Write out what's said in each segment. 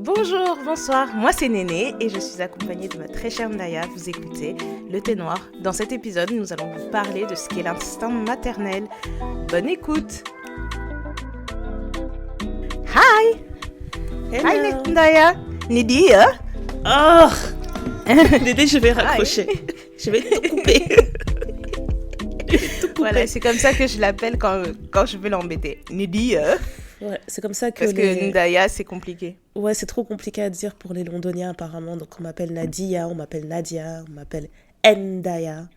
Bonjour, bonsoir, moi c'est Néné et je suis accompagnée de ma très chère Ndaya. Vous écoutez Le Thé Noir. Dans cet épisode, nous allons vous parler de ce qu'est l'instinct maternel. Bonne écoute. Hi. Hello. Hi Ndaya. Nidia. Oh Dédé, je vais raccrocher. Je vais tout couper. Voilà, c'est comme ça que je l'appelle quand je veux l'embêter. Nidia. Ouais, c'est comme ça que Parce que Ndaya, c'est compliqué. Ouais, c'est trop compliqué à dire pour les Londoniens apparemment. Donc on m'appelle Nadia, on m'appelle Nadia, on m'appelle Ndaya.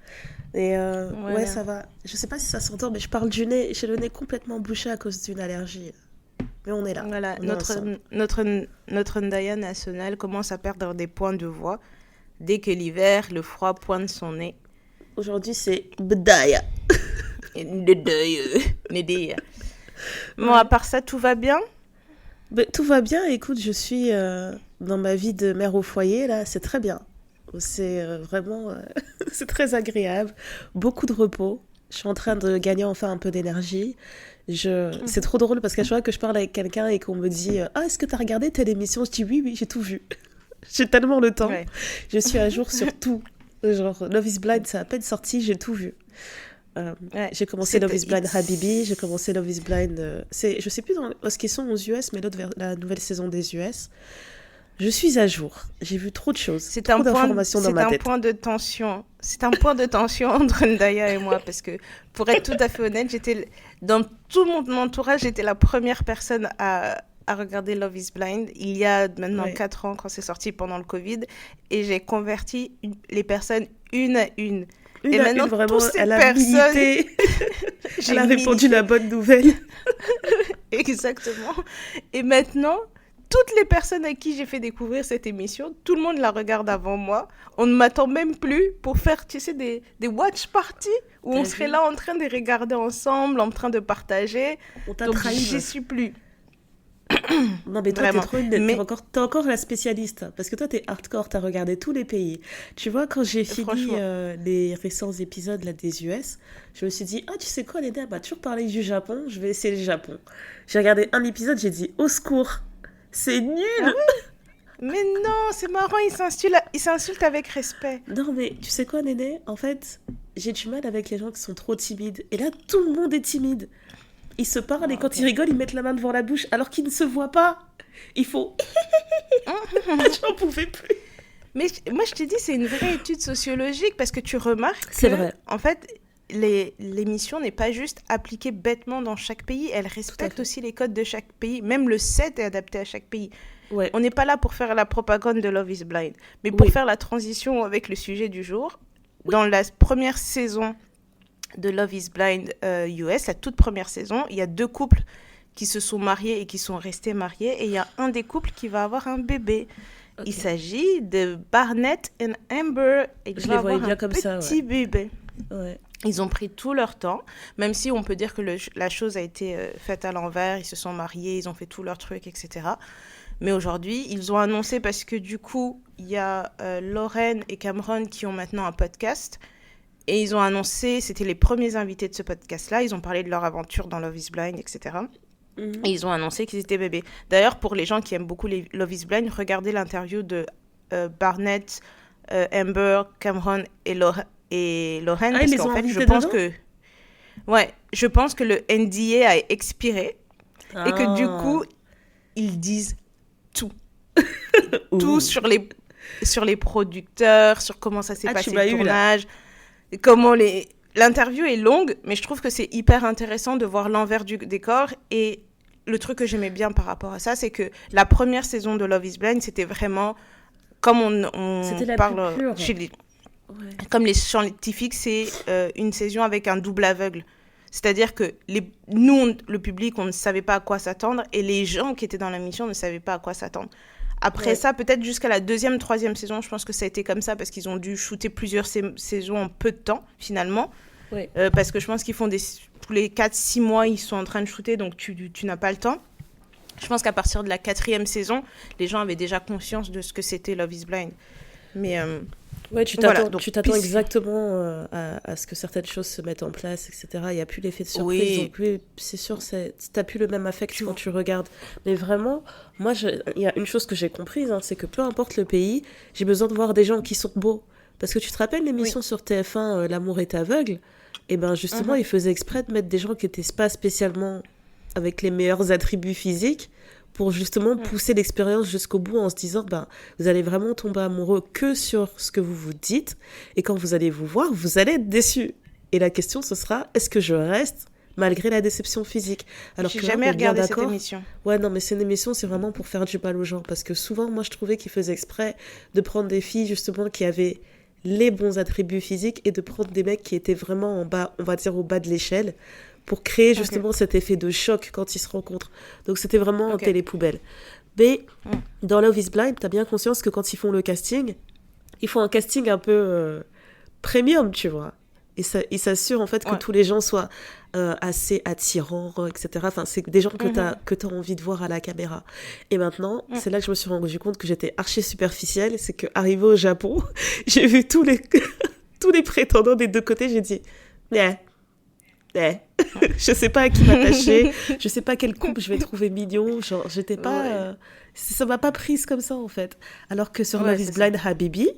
Et Voilà. ouais, ça va. Je sais pas si ça s'entend, mais je parle du nez. J'ai le nez complètement bouché à cause d'une allergie. Mais on est là. Voilà, On est ensemble. notre Ndaya nationale commence à perdre des points de voix dès que l'hiver, le froid pointe son nez. Aujourd'hui, c'est Bdaya. Ndaya. Bon, à part ça, tout va bien? Ben, tout va bien. Écoute, je suis dans ma vie de mère au foyer, là. C'est très bien. C'est vraiment... c'est très agréable. Beaucoup de repos. Je suis en train de gagner enfin un peu d'énergie. C'est trop drôle parce qu'à chaque fois que je parle avec quelqu'un et qu'on me dit « Ah, est-ce que tu as regardé telle émission ?» Je dis « Oui, j'ai tout vu. » J'ai tellement le temps. Ouais. Je suis à jour sur tout. Genre, Love is Blind, ça a à peine sorti, j'ai tout vu. Ouais. J'ai commencé Love is Blind Habibi, j'ai commencé Love is Blind... je sais plus ce qu'ils sont aux US, mais la nouvelle saison des US. Je suis à jour. J'ai vu trop de choses. C'est trop un d'informations dans ma tête. point de tension. C'est un point de tension entre Ndaya et moi parce que, pour être tout à fait honnête, dans tout mon entourage, j'étais la première personne à regarder Love is Blind il y a maintenant 4 ans quand c'est sorti pendant le Covid et j'ai converti les personnes une à une. Et maintenant, vraiment, toutes ces elle a personnes... milité. Elle a répondu la bonne nouvelle. Exactement. Et maintenant, toutes les personnes à qui j'ai fait découvrir cette émission, tout le monde la regarde avant moi. On ne m'attend même plus pour faire, tu sais, des watch parties où on serait là en train de les regarder ensemble, en train de partager. On t'a Donc, trahi. j'y suis plus. Non, mais toi, Vraiment. t'es encore la spécialiste. Parce que toi, t'es hardcore, t'as regardé tous les pays. Tu vois, quand j'ai fini les récents épisodes là, des US, je me suis dit, tu sais quoi, Léna m'a toujours parlé du Japon, je vais essayer le Japon. J'ai regardé un épisode, j'ai dit, au secours, c'est nul. Ah oui. Mais non, c'est marrant, ils s'insultent avec respect. Non, mais tu sais quoi, Néné? En fait, j'ai du mal avec les gens qui sont trop timides. Et là, tout le monde est timide. Ils se parlent et quand ils rigolent, ils mettent la main devant la bouche alors qu'ils ne se voient pas. Il faut... J'en pouvais plus. Mais moi, je te dis, c'est une vraie étude sociologique parce que tu remarques C'est que, vrai. En fait, l'émission n'est pas juste appliquée bêtement dans chaque pays, elle respecte aussi les codes de chaque pays. Même le set est adapté à chaque pays. Ouais. On n'est pas là pour faire la propagande de Love is Blind, mais pour faire la transition avec le sujet du jour. Dans la première saison de Love is Blind US, la toute première saison, il y a 2 couples qui se sont mariés et qui sont restés mariés, et il y a un des couples qui va avoir un bébé. Il s'agit de Barnett et Amber, et ils vont avoir un petit bébé. Ouais. Ils ont pris tout leur temps, même si on peut dire que la chose a été faite à l'envers, ils se sont mariés, ils ont fait tout leur truc, etc. Mais aujourd'hui, ils ont annoncé, parce que du coup, il y a Lauren et Cameron qui ont maintenant un podcast. Et ils ont annoncé, c'était les premiers invités de ce podcast-là, ils ont parlé de leur aventure dans Love is Blind, etc. Et ils ont annoncé qu'ils étaient bébés. D'ailleurs, pour les gens qui aiment beaucoup les Love is Blind, regardez l'interview de Barnett, Amber, Cameron et Lauren. Parce qu'en fait, je pense que le NDA a expiré et que du coup, ils disent tout. Tout sur les producteurs, sur comment ça s'est passé le tournage. L'interview est longue, mais je trouve que c'est hyper intéressant de voir l'envers du décor. Et le truc que j'aimais bien par rapport à ça, c'est que la première saison de Love is Blind, c'était vraiment comme c'était la parle plus pure. Comme les scientifiques, c'est une saison avec un double aveugle. C'est-à-dire que nous, le public, on ne savait pas à quoi s'attendre, et les gens qui étaient dans la mission ne savaient pas à quoi s'attendre. Après ça, peut-être jusqu'à la 2e, 3e saison, je pense que ça a été comme ça parce qu'ils ont dû shooter plusieurs saisons en peu de temps, finalement. Oui. Parce que je pense qu'ils font tous les 4-6 mois, ils sont en train de shooter, donc tu n'as pas le temps. Je pense qu'à partir de la 4e saison, les gens avaient déjà conscience de ce que c'était Love is Blind. Mais Ouais, Voilà, donc tu t'attends puisque... exactement à ce que certaines choses se mettent en place, etc. Il n'y a plus l'effet de surprise, Oui, donc oui, c'est sûr, t'as plus le même affect tu quand vois. tu regardes. Mais vraiment, il y a une chose que j'ai comprise, hein, c'est que peu importe le pays, j'ai besoin de voir des gens qui sont beaux. Parce que tu te rappelles Oui. l'émission sur TF1, L'amour est aveugle? Et ben justement, Mhm. ils faisaient exprès de mettre des gens qui étaient pas spécialement avec les meilleurs attributs physiques pour justement Mm. pousser l'expérience jusqu'au bout en se disant, ben, vous allez vraiment tomber amoureux que sur ce que vous vous dites, et quand vous allez vous voir, vous allez être déçu. Et la question, ce sera, est-ce que je reste malgré la déception physique? Alors J'ai que là, jamais on est bien regardé cette d'accord. émission. Ouais, non, mais c'est une émission, c'est vraiment pour faire du mal aux gens. Parce que souvent, moi, je trouvais qu'ils faisaient exprès de prendre des filles, justement, qui avaient les bons attributs physiques et de prendre des mecs qui étaient vraiment en bas, on va dire au bas de l'échelle, pour créer Ok, justement cet effet de choc quand ils se rencontrent. Donc c'était vraiment en ok. télé-poubelle. Mais Mm. dans Love is Blind, t'as bien conscience que quand ils font le casting, ils font un casting un peu premium, tu vois. Et ça, ils s'assurent en fait que Ouais. tous les gens soient assez attirants, etc. Enfin, c'est des gens Mhm. que t'as envie de voir à la caméra. Et maintenant, Mm. c'est là que je me suis rendu compte que j'étais archi superficielle. C'est que arrivé au Japon, j'ai vu tous les prétendants des deux côtés. J'ai dit, ouais, ouais. Je sais pas à qui m'attacher, je sais pas quel couple je vais trouver mignon. Genre, j'étais pas, Ouais, ça m'a pas prise comme ça en fait. Alors que sur ouais, Love is c'est ça. Blind Habibi,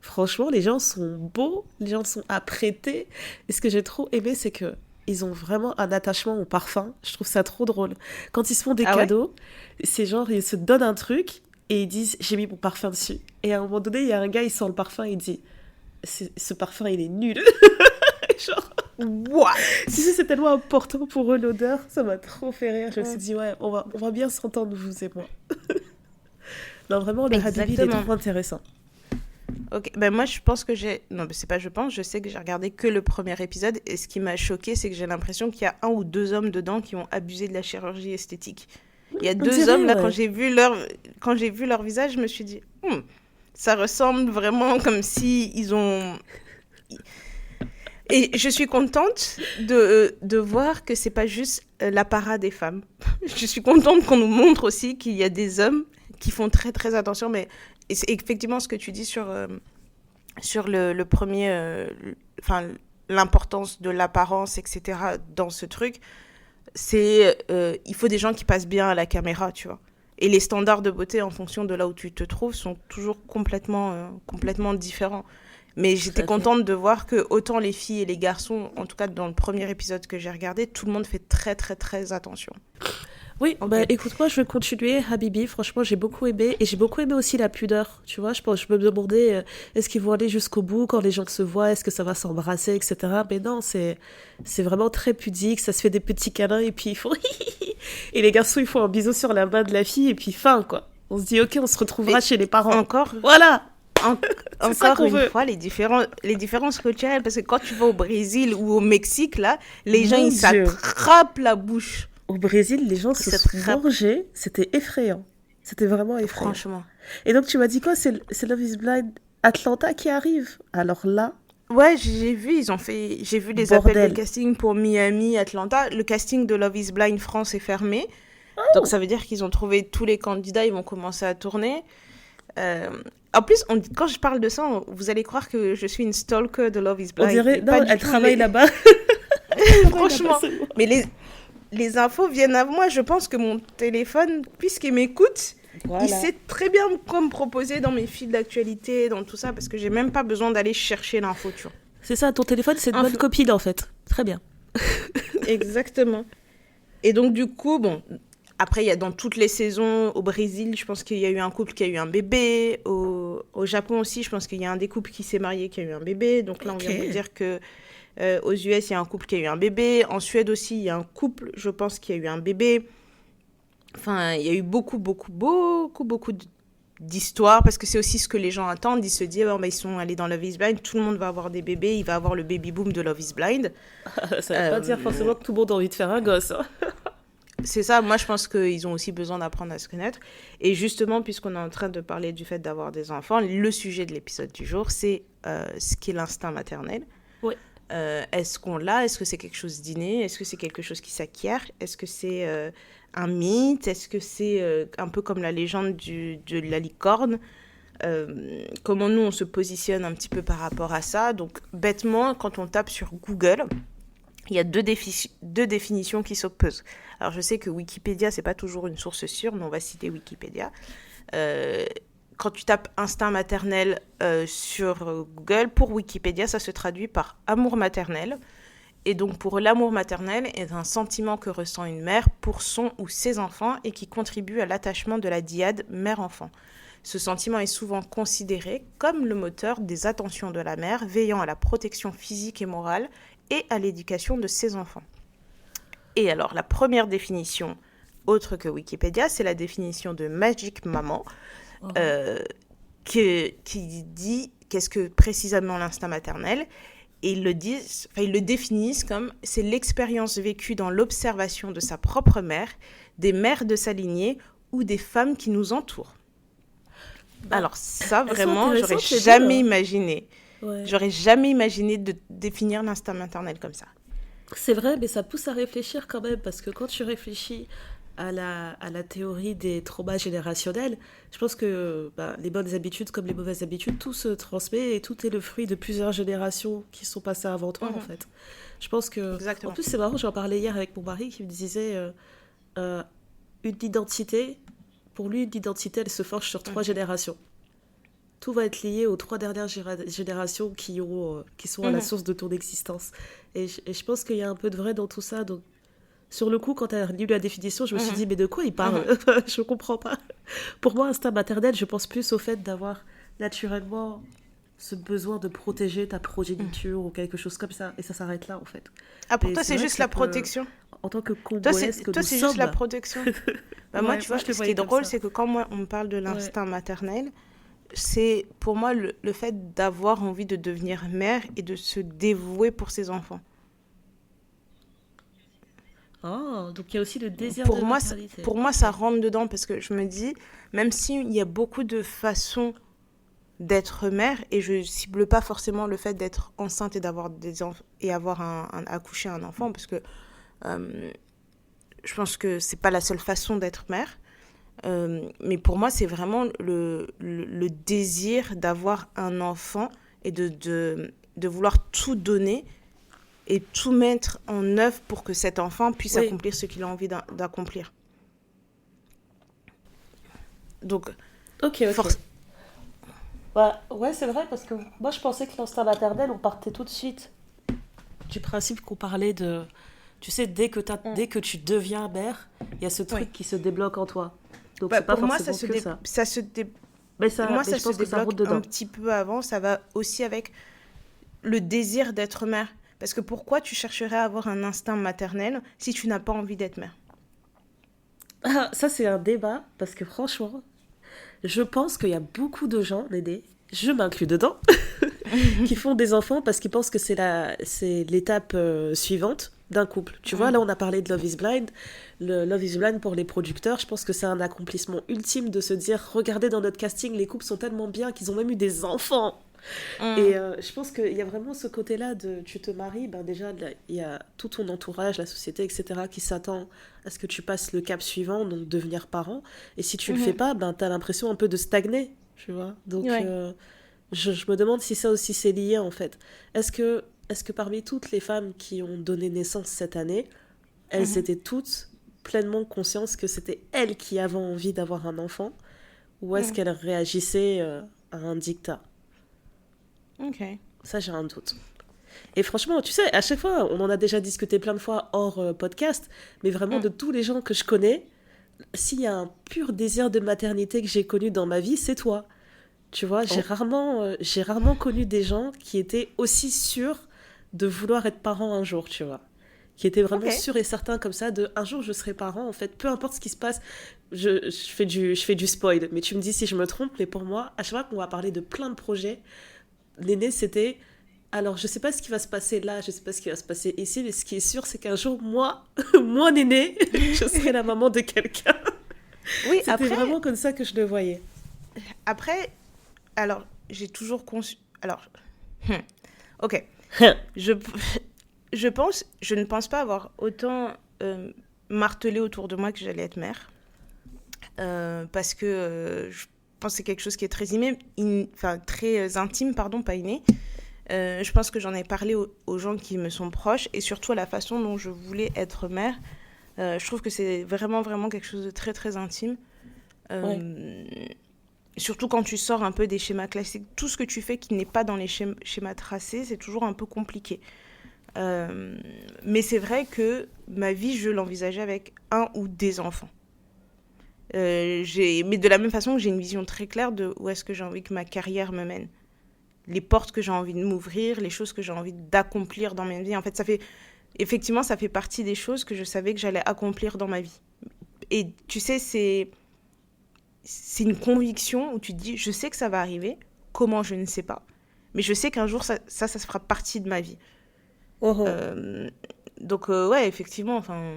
franchement, les gens sont beaux, les gens sont apprêtés. Et ce que j'ai trop aimé, c'est que ils ont vraiment un attachement au parfum. Je trouve ça trop drôle. Quand ils se font des Ah ouais? cadeaux, c'est genre, ils se donnent un truc et ils disent, j'ai mis mon parfum dessus. Et à un moment donné, il y a un gars, il sent le parfum et il dit, ce parfum, il est nul. Genre, What? tu sais, c'est tellement important pour eux l'odeur, ça m'a trop fait rire. Je me suis Mm. dit, ouais, on va bien s'entendre, vous et moi. Non, vraiment, le Habibi, il est Exactement. trop intéressant. Ok, ben moi je pense que j'ai... Non, mais c'est pas je pense, je sais que j'ai regardé que le premier épisode et ce qui m'a choqué, c'est que j'ai l'impression qu'il y a un ou deux hommes dedans qui ont abusé de la chirurgie esthétique. Il y a On deux dirait, hommes là, ouais. quand j'ai vu leur visage, je me suis dit, ça ressemble vraiment comme si ils ont... Et je suis contente de voir que c'est pas juste l'apparat des femmes. Je suis contente qu'on nous montre aussi qu'il y a des hommes qui font très très attention, mais et c'est effectivement ce que tu dis sur le premier, enfin, l'importance de l'apparence, etc. dans ce truc, c'est il faut des gens qui passent bien à la caméra, tu vois. Et les standards de beauté en fonction de là où tu te trouves sont toujours complètement différents. Mais Tout j'étais à fait. contente de voir que autant les filles et les garçons, en tout cas dans le premier épisode que j'ai regardé, tout le monde fait très très très attention. Oui, Ok. bah écoute, moi je vais continuer Habibi. Franchement, j'ai beaucoup aimé. Et j'ai beaucoup aimé aussi la pudeur. Tu vois, je me demandais, est-ce qu'ils vont aller jusqu'au bout quand les gens se voient? Est-ce que ça va s'embrasser, etc. Mais non, c'est vraiment très pudique. Ça se fait des petits câlins et puis ils font. Et les garçons, ils font un bisou sur la main de la fille et puis fin, quoi. On se dit, ok, on se retrouvera Et chez les parents. encore, Voilà, en- c'est ça encore qu'on une veut. fois, les différences culturelles, parce que quand tu vas au Brésil ou au Mexique, là, les gens, Mon ils Dieu. s'attrapent la bouche. Au Brésil, les gens Ils se sont s'attrapent, mangés. C'était effrayant. C'était vraiment effrayant. franchement. Et donc, tu m'as dit quoi? C'est Love is Blind Atlanta qui arrive. Alors là, Ouais, j'ai vu les appels de bordel. casting pour Miami, Atlanta. Le casting de Love is Blind France est fermé. Donc ça veut dire qu'ils ont trouvé tous les candidats, ils vont commencer à tourner. Euh, En plus, quand je parle de ça, vous allez croire que je suis une stalker de Love is On Blind. dirait, Mais pas non, du elle tout. travaille là-bas. Elle travaille là-bas, Franchement. c'est bon. Mais les infos viennent à moi. Je pense que mon téléphone, puisqu'il m'écoute, il Voilà. sait très bien quoi me proposer dans mes fils d'actualité, dans tout ça, parce que j'ai même pas besoin d'aller chercher l'info, tu vois. C'est ça, ton téléphone, c'est une bonne copine en fait. Très bien. Exactement. Et donc, du coup, bon, après, il y a dans toutes les saisons, au Brésil, je pense qu'il y a eu un couple qui a eu un bébé. Au Japon aussi, je pense qu'il y a un des couples qui s'est marié qui a eu un bébé. Donc là, on Ok. vient de me dire que aux US, il y a un couple qui a eu un bébé. En Suède aussi, il y a un couple, je pense, qui a eu un bébé. Enfin, il y a eu beaucoup d'histoires parce que c'est aussi ce que les gens attendent. Ils se disent, oh, bah, ils sont allés dans Love is Blind, tout le monde va avoir des bébés, il va avoir le baby boom de Love is Blind. Ça veut pas dire forcément que tout le monde a envie de faire un gosse, hein. C'est ça, moi je pense qu'ils ont aussi besoin d'apprendre à se connaître. Et justement, puisqu'on est en train de parler du fait d'avoir des enfants, le sujet de l'épisode du jour, c'est ce qu'est l'instinct maternel. Oui. Est-ce qu'on l'a? Est-ce que c'est quelque chose d'inné? Est-ce que c'est quelque chose qui s'acquiert? Est-ce que c'est un mythe? Est-ce que c'est un peu comme la légende de la licorne? comment nous, on se positionne un petit peu par rapport à ça. Donc, bêtement, quand on tape sur Google, il y a deux définitions qui s'opposent. Alors, je sais que Wikipédia, c'est pas toujours une source sûre, mais on va citer Wikipédia. Quand tu tapes instinct maternel sur Google, pour Wikipédia, ça se traduit par amour maternel. Et donc, pour l'amour maternel est un sentiment que ressent une mère pour son ou ses enfants et qui contribue à l'attachement de la dyade mère-enfant. Ce sentiment est souvent considéré comme le moteur des attentions de la mère, veillant à la protection physique et morale et à l'éducation de ses enfants. Et alors, la première définition, autre que Wikipédia, c'est la définition de Magic Maman, qui dit qu'est-ce que précisément l'instinct maternel. Et ils le définissent comme c'est l'expérience vécue dans l'observation de sa propre mère, des mères de sa lignée ou des femmes qui nous entourent. Alors ça, vraiment, j'aurais jamais imaginé. Ouais. J'aurais jamais imaginé de définir l'instinct maternel comme ça. C'est vrai, mais ça pousse à réfléchir quand même, parce que quand tu réfléchis à la théorie des traumas générationnels, je pense que les bonnes habitudes comme les mauvaises habitudes, tout se transmet et tout est le fruit de plusieurs générations qui sont passées avant toi, en fait. Je pense que... Exactement. En plus, c'est marrant, j'en parlais hier avec mon mari qui me disait une identité, pour lui, une identité, elle se forge sur 3 générations. Tout va être lié aux 3 dernières générations qui sont à la source de ton existence. Et je pense qu'il y a un peu de vrai dans tout ça, donc sur le coup, quand tu as lu la définition, je me suis dit, mais de quoi il parle ? Je ne comprends pas. Pour moi, instinct maternel, je pense plus au fait d'avoir naturellement ce besoin de protéger ta progéniture ou quelque chose comme ça. Et ça s'arrête là, en fait. Ah, pour toi, c'est juste la protection ? En tant que congolaise que nous sommes... Toi, c'est juste la protection. Moi, tu vois, ce qui est drôle, c'est que quand on me parle de l'instinct maternel, c'est pour moi le fait d'avoir envie de devenir mère et de se dévouer pour ses enfants. Oh, donc il y a aussi le désir de maternité. Pour moi, ça rentre dedans parce que je me dis, même s'il y a beaucoup de façons d'être mère, et je cible pas forcément le fait d'être enceinte et d'avoir des enfants et accoucher un enfant, parce que je pense que c'est pas la seule façon d'être mère. Mais pour moi, c'est vraiment le désir d'avoir un enfant et de vouloir tout donner et tout mettre en œuvre pour que cet enfant puisse accomplir ce qu'il a envie d'accomplir. Donc, ouais, c'est vrai, parce que moi, je pensais que l'instinct maternel, on partait tout de suite du principe qu'on parlait de... Tu sais, dès que tu deviens mère, il y a ce truc qui se débloque en toi. Donc, c'est pas pour moi, ça se débloque un petit peu avant. Ça va aussi avec le désir d'être mère. Parce que pourquoi tu chercherais à avoir un instinct maternel si tu n'as pas envie d'être mère ? Ça, c'est un débat, parce que franchement, je pense qu'il y a beaucoup de gens, Dédé, je m'inclus dedans, qui font des enfants parce qu'ils pensent que c'est l'étape suivante d'un couple. Tu vois, là, on a parlé de Love is Blind. Le Love is Blind, pour les producteurs, je pense que c'est un accomplissement ultime de se dire, regardez, dans notre casting, les couples sont tellement bien qu'ils ont même eu des enfants. Et je pense qu'il y a vraiment ce côté-là de tu te maries, déjà il y a tout ton entourage, la société, etc. qui s'attend à ce que tu passes le cap suivant, donc devenir parent. Et si tu le fais pas, t'as l'impression un peu de stagner, tu vois. Donc je me demande si ça aussi c'est lié, en fait. Est-ce que parmi toutes les femmes qui ont donné naissance cette année, elles étaient toutes pleinement conscientes que c'était elles qui avaient envie d'avoir un enfant, ou est-ce qu'elles réagissaient à un dictat ? Ça, j'ai un doute. Et franchement, tu sais, à chaque fois, on en a déjà discuté plein de fois hors podcast, mais vraiment de tous les gens que je connais, s'il y a un pur désir de maternité que j'ai connu dans ma vie, c'est toi. Tu vois, j'ai rarement connu des gens qui étaient aussi sûrs de vouloir être parents un jour, tu vois. Qui étaient vraiment sûrs et certains comme ça de un jour je serai parent, en fait, peu importe ce qui se passe. Je fais du spoil, mais tu me dis si je me trompe, mais pour moi, à chaque fois qu'on va parler de plein de projets, l'aîné, c'était... Alors, je sais pas ce qui va se passer là, je sais pas ce qui va se passer ici, mais ce qui est sûr, c'est qu'un jour, moi Néné, je serai la maman de quelqu'un. Oui, c'était vraiment comme ça que je le voyais. Après, alors, j'ai toujours conçu... Alors, je ne pense pas avoir autant martelé autour de moi que j'allais être mère. Parce que pense que c'est quelque chose qui est très enfin, très intime, pardon, pas inné. Je pense que j'en ai parlé aux gens qui me sont proches et surtout à la façon dont je voulais être mère. Je trouve que c'est vraiment, vraiment quelque chose de très, très intime. Ouais, Surtout quand tu sors un peu des schémas classiques. Tout ce que tu fais qui n'est pas dans les schémas tracés, c'est toujours un peu compliqué. Mais c'est vrai que ma vie, je l'envisageais avec un ou des enfants. Mais de la même façon que j'ai une vision très claire de où est-ce que j'ai envie que ma carrière me mène. Les portes que j'ai envie de m'ouvrir, les choses que j'ai envie d'accomplir dans ma vie. En fait, effectivement, ça fait partie des choses que je savais que j'allais accomplir dans ma vie. Et tu sais, c'est une conviction où tu te dis, je sais que ça va arriver, comment je ne sais pas, mais je sais qu'un jour, ça se fera partie de ma vie. uhum. Euh, donc, ouais, effectivement, enfin,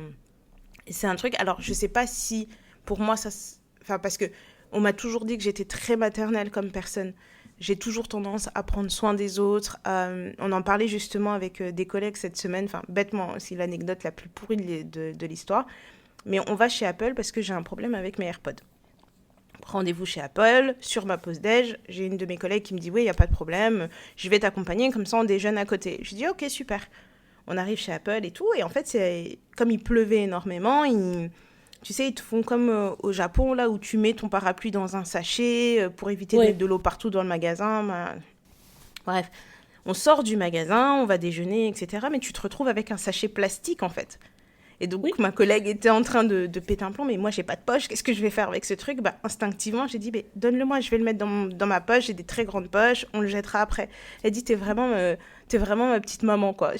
c'est un truc. Alors, je sais pas si, pour moi, enfin, parce que on m'a toujours dit que j'étais très maternelle comme personne. J'ai toujours tendance à prendre soin des autres. On en parlait justement avec des collègues cette semaine. Enfin, bêtement, c'est l'anecdote la plus pourrie de l'histoire. Mais on va chez Apple parce que j'ai un problème avec mes AirPods. Rendez-vous chez Apple, sur ma pause déj, j'ai une de mes collègues qui me dit oui, il n'y a pas de problème, je vais t'accompagner, comme ça on déjeune à côté. Je dis ok, super. On arrive chez Apple et tout, et en fait, c'est comme il pleuvait énormément, tu sais, ils te font comme au Japon, là où tu mets ton parapluie dans un sachet pour éviter de mettre Ouais, de l'eau partout dans le magasin. Bref, on sort du magasin, on va déjeuner, etc. Mais tu te retrouves avec un sachet plastique en fait. Et donc, oui, ma collègue était en train de péter un plomb, mais moi, j'ai pas de poche, qu'est-ce que je vais faire avec ce truc? Bah, instinctivement, j'ai dit, donne-le-moi, je vais le mettre dans ma poche, j'ai des très grandes poches, on le jettera après. Elle dit, t'es vraiment ma petite maman, quoi.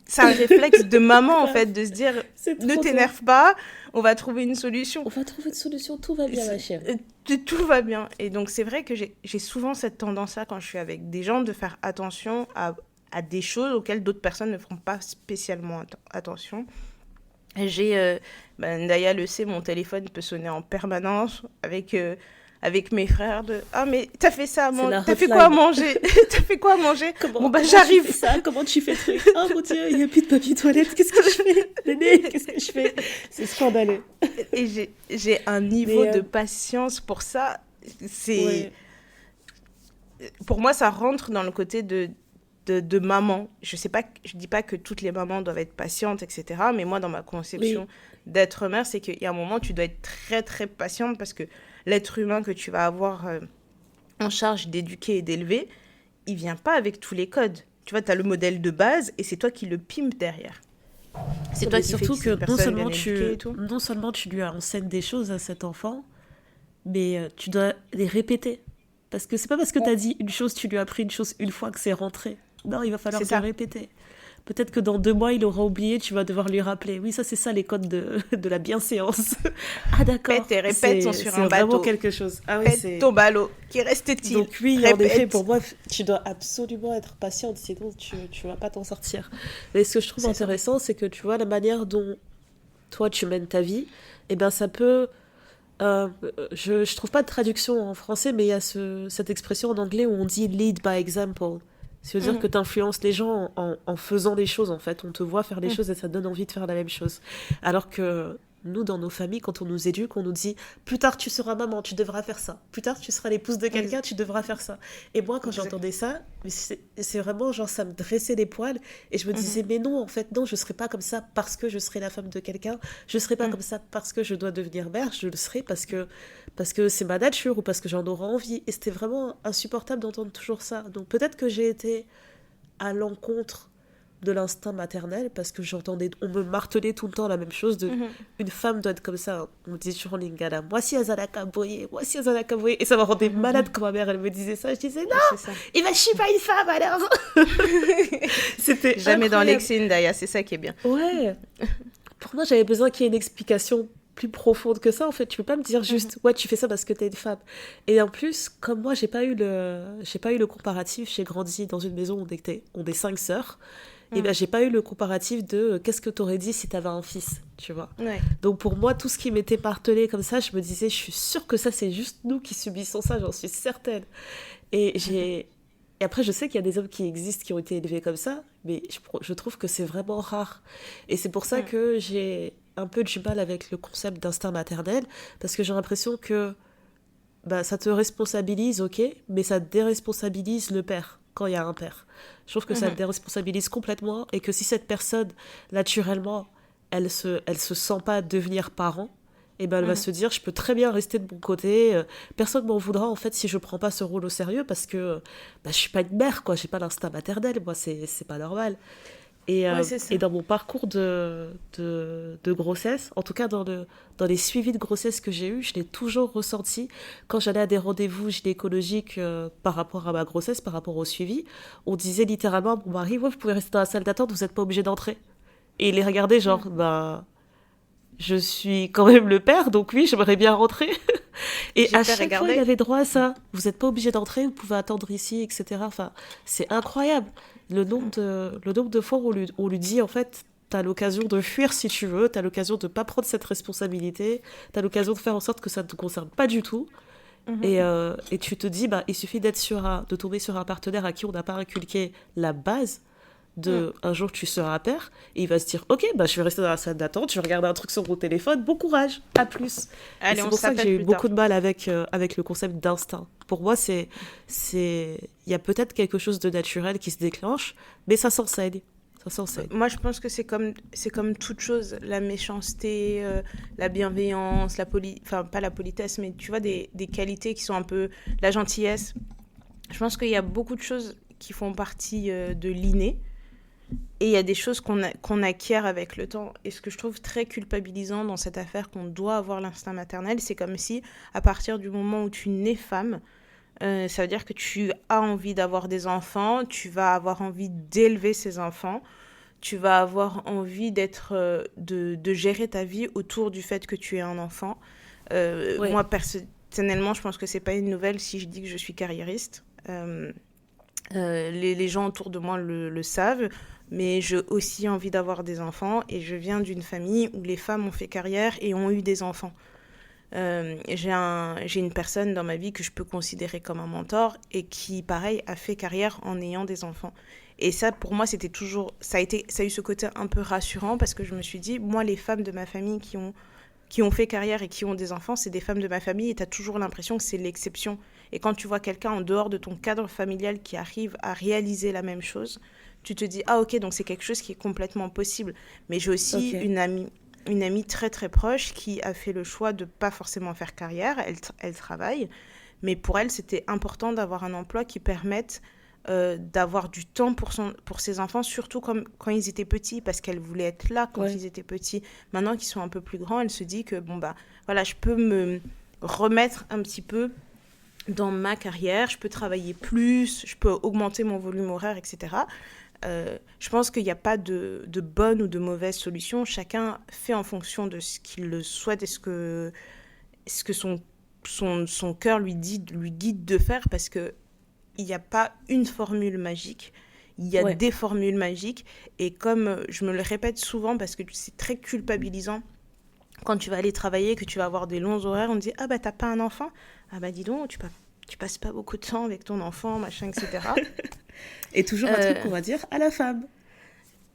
C'est un réflexe de maman, en fait, grave. de se dire, C'est ne trop toi. t'énerve pas, on va trouver une solution. On va trouver une solution, tout va bien, ma chérie. Tout va bien. Et donc, c'est vrai que j'ai souvent cette tendance-là, quand je suis avec des gens, de faire attention à des choses auxquelles d'autres personnes ne feront pas spécialement attention. J'ai, Ndaya le sait, mon téléphone peut sonner en permanence avec mes frères de «Ah mais t'as fait ça à C'est manger, la t'as fait quoi à hotline. manger? T'as fait quoi à manger? Bon bah Comment tu fais j'arrive!» ça? Comment tu fais truc? Oh mon Dieu, il n'y a plus de papier toilette. Qu'est-ce que je fais? Néné, qu'est-ce que je fais? C'est scandaleux. Et j'ai un niveau Mais de patience pour ça. C'est, ouais, pour moi, ça rentre dans le côté de maman. Je sais pas, je dis pas que toutes les mamans doivent être patientes, etc. Mais moi, dans ma conception oui, d'être mère, c'est qu'il y a un moment, tu dois être très, très patiente parce que l'être humain que tu vas avoir en charge d'éduquer et d'élever, il vient pas avec tous les codes. Tu vois, tu as le modèle de base et c'est toi qui le pimpe derrière. C'est toi mais qui fais que surtout cette que personne bien éduquée et tout. non seulement tu lui enseignes des choses à cet enfant, mais tu dois les répéter. Parce que c'est pas parce que tu as dit une chose, tu lui as appris une chose une fois que c'est rentré. Non, il va falloir C'est bien ça. répéter. Peut-être que dans 2 mois, il aura oublié, tu vas devoir lui rappeler. Oui, ça, c'est ça les codes de la bienséance. Ah, Pète d'accord. et répète sont sur C'est un vraiment bateau. quelque chose. Ah oui, Pète c'est. ton ballot. Qui reste-t-il? Donc, oui, en effet, pour Répète. moi, tu dois absolument être patiente, sinon tu vas pas t'en sortir. Mais ce que je trouve C'est ça. intéressant, c'est que tu vois la manière dont toi tu mènes ta vie, eh ben ça peut. Je trouve pas de traduction en français, mais il y a cette expression en anglais où on dit lead by example. C'est-à-dire que Mhm. tu influences les gens en faisant des choses, en fait. On te voit faire des Mhm. choses et ça te donne envie de faire la même chose. Alors que nous, dans nos familles, quand on nous éduque, on nous dit plus tard tu seras maman, tu devras faire ça. Plus tard tu seras l'épouse de quelqu'un, tu devras faire ça. Et moi, quand Exact. j'entendais ça, mais c'est vraiment genre ça me dressait les poils et je me Mhm. disais mais non, en fait, non, je serai pas comme ça parce que je serai la femme de quelqu'un. Je serai pas Mhm. comme ça parce que je dois devenir mère. Je le serai parce que c'est ma nature ou parce que j'en aurai envie. Et c'était vraiment insupportable d'entendre toujours ça. Donc peut-être que j'ai été à l'encontre de l'instinct maternel parce que on me martelait tout le temps la même chose de Mhm. une femme doit être comme ça. On me disait toujours en lingala, moi si Azalaka Boye, moi si Azalaka Boye. Et ça me rendait malade quand ma mère elle me disait ça. Je disais non, C'est ça. il va chier pas une femme alors. C'était Jamais dans incroyable. l'excès, Ndaya, c'est ça qui est bien. Ouais, pour moi j'avais besoin qu'il y ait une explication plus profonde que ça en fait. Tu peux pas me dire Mhm. juste ouais tu fais ça parce que t'es une femme. Et en plus comme moi j'ai pas eu le comparatif, j'ai grandi dans une maison où on est 5 sœurs. Et ben Mhm. j'ai pas eu le comparatif de qu'est-ce que t'aurais dit si t'avais un fils, tu vois. Ouais. Donc pour moi tout ce qui m'était martelé comme ça, je me disais je suis sûre que ça c'est juste nous qui subissons ça, j'en suis certaine. Et j'ai et après je sais qu'il y a des hommes qui existent qui ont été élevés comme ça, mais je trouve que c'est vraiment rare. Et c'est pour ça Mhm. que j'ai un peu du mal avec le concept d'instinct maternel parce que j'ai l'impression que bah, ça te responsabilise, ok, mais ça déresponsabilise le père, quand il y a un père. Je trouve que ça te Mhm. déresponsabilise complètement et que si cette personne, naturellement, elle se sent pas devenir parent, et ben elle va Mhm. se dire, je peux très bien rester de mon côté, personne m'en voudra en fait si je prends pas ce rôle au sérieux parce que bah, je suis pas une mère, quoi, j'ai pas l'instinct maternel, moi c'est pas normal. Ouais, c'est Et ça. dans mon parcours de grossesse, en tout cas dans les suivis de grossesse que j'ai eus, je l'ai toujours ressenti quand j'allais à des rendez-vous gynécologiques par rapport à ma grossesse, par rapport au suivi. On disait littéralement à mon mari, ouais, vous pouvez rester dans la salle d'attente, vous n'êtes pas obligé d'entrer. Et il les regardait genre, Mhm. bah, je suis quand même le père, donc oui, j'aimerais bien rentrer. Et J'ai à fait chaque fois, il regarder. avait droit à ça. Vous n'êtes pas obligé d'entrer, vous pouvez attendre ici, etc. Enfin, c'est incroyable. Le nombre de fois où on lui dit, en fait, t'as l'occasion de fuir si tu veux, t'as l'occasion de pas prendre cette responsabilité, t'as l'occasion de faire en sorte que ça ne te concerne pas du tout. Mhm. Et tu te dis, bah, il suffit de tomber sur un partenaire à qui on n'a pas inculqué la base Mhm. de un jour tu seras père, et il va se dire, ok, bah, je vais rester dans la salle d'attente, je vais regarder un truc sur mon téléphone, bon courage, à plus. Et Allez, c'est on pour ça que s'appelle j'ai eu plus tard. beaucoup de mal avec le concept d'instinct. Pour moi, il y a peut-être quelque chose de naturel qui se déclenche, mais ça s'enseigne. Ça s'enseigne. Moi, je pense que c'est comme toute chose, la méchanceté, la bienveillance, enfin pas la politesse, mais tu vois des qualités qui sont un peu la gentillesse. Je pense qu'il y a beaucoup de choses qui font partie de l'inné et il y a des choses qu'on acquiert avec le temps. Et ce que je trouve très culpabilisant dans cette affaire qu'on doit avoir l'instinct maternel, c'est comme si à partir du moment où tu nais femme, ça veut dire que tu as envie d'avoir des enfants, tu vas avoir envie d'élever ces enfants, tu vas avoir envie de gérer ta vie autour du fait que tu es un enfant. Ouais, Moi, personnellement, je pense que c'est pas une nouvelle si je dis que je suis carriériste. Les gens autour de moi le savent, mais j'ai aussi envie d'avoir des enfants et je viens d'une famille où les femmes ont fait carrière et ont eu des enfants. J'ai une personne dans ma vie que je peux considérer comme un mentor et qui, pareil, a fait carrière en ayant des enfants. Et ça, pour moi, c'était toujours, ça a eu ce côté un peu rassurant parce que je me suis dit, moi, les femmes de ma famille qui ont fait carrière et qui ont des enfants, c'est des femmes de ma famille et tu as toujours l'impression que c'est l'exception. Et quand tu vois quelqu'un en dehors de ton cadre familial qui arrive à réaliser la même chose, tu te dis, ah ok, donc c'est quelque chose qui est complètement possible. Mais j'ai aussi ok. une amie très très proche qui a fait le choix de pas forcément faire carrière, elle travaille, mais pour elle c'était important d'avoir un emploi qui permette d'avoir du temps pour ses enfants, surtout quand ils étaient petits, parce qu'elle voulait être là quand Ouais. ils étaient petits. Maintenant qu'ils sont un peu plus grands, elle se dit que bon bah voilà, je peux me remettre un petit peu dans ma carrière, je peux travailler plus, je peux augmenter mon volume horaire, etc. Je pense qu'il n'y a pas de bonne ou de mauvaise solution. Chacun fait en fonction de ce qu'il le souhaite et ce que son cœur lui guide de faire parce que il n'y a pas une formule magique. Il y a Ouais. des formules magiques. Et comme je me le répète souvent parce que c'est très culpabilisant quand tu vas aller travailler, que tu vas avoir des longs horaires, on te dit ah bah t'as pas un enfant, ah bah dis donc tu passes pas beaucoup de temps avec ton enfant, machin, etc. Et toujours un truc Euh, qu'on va dire à la femme.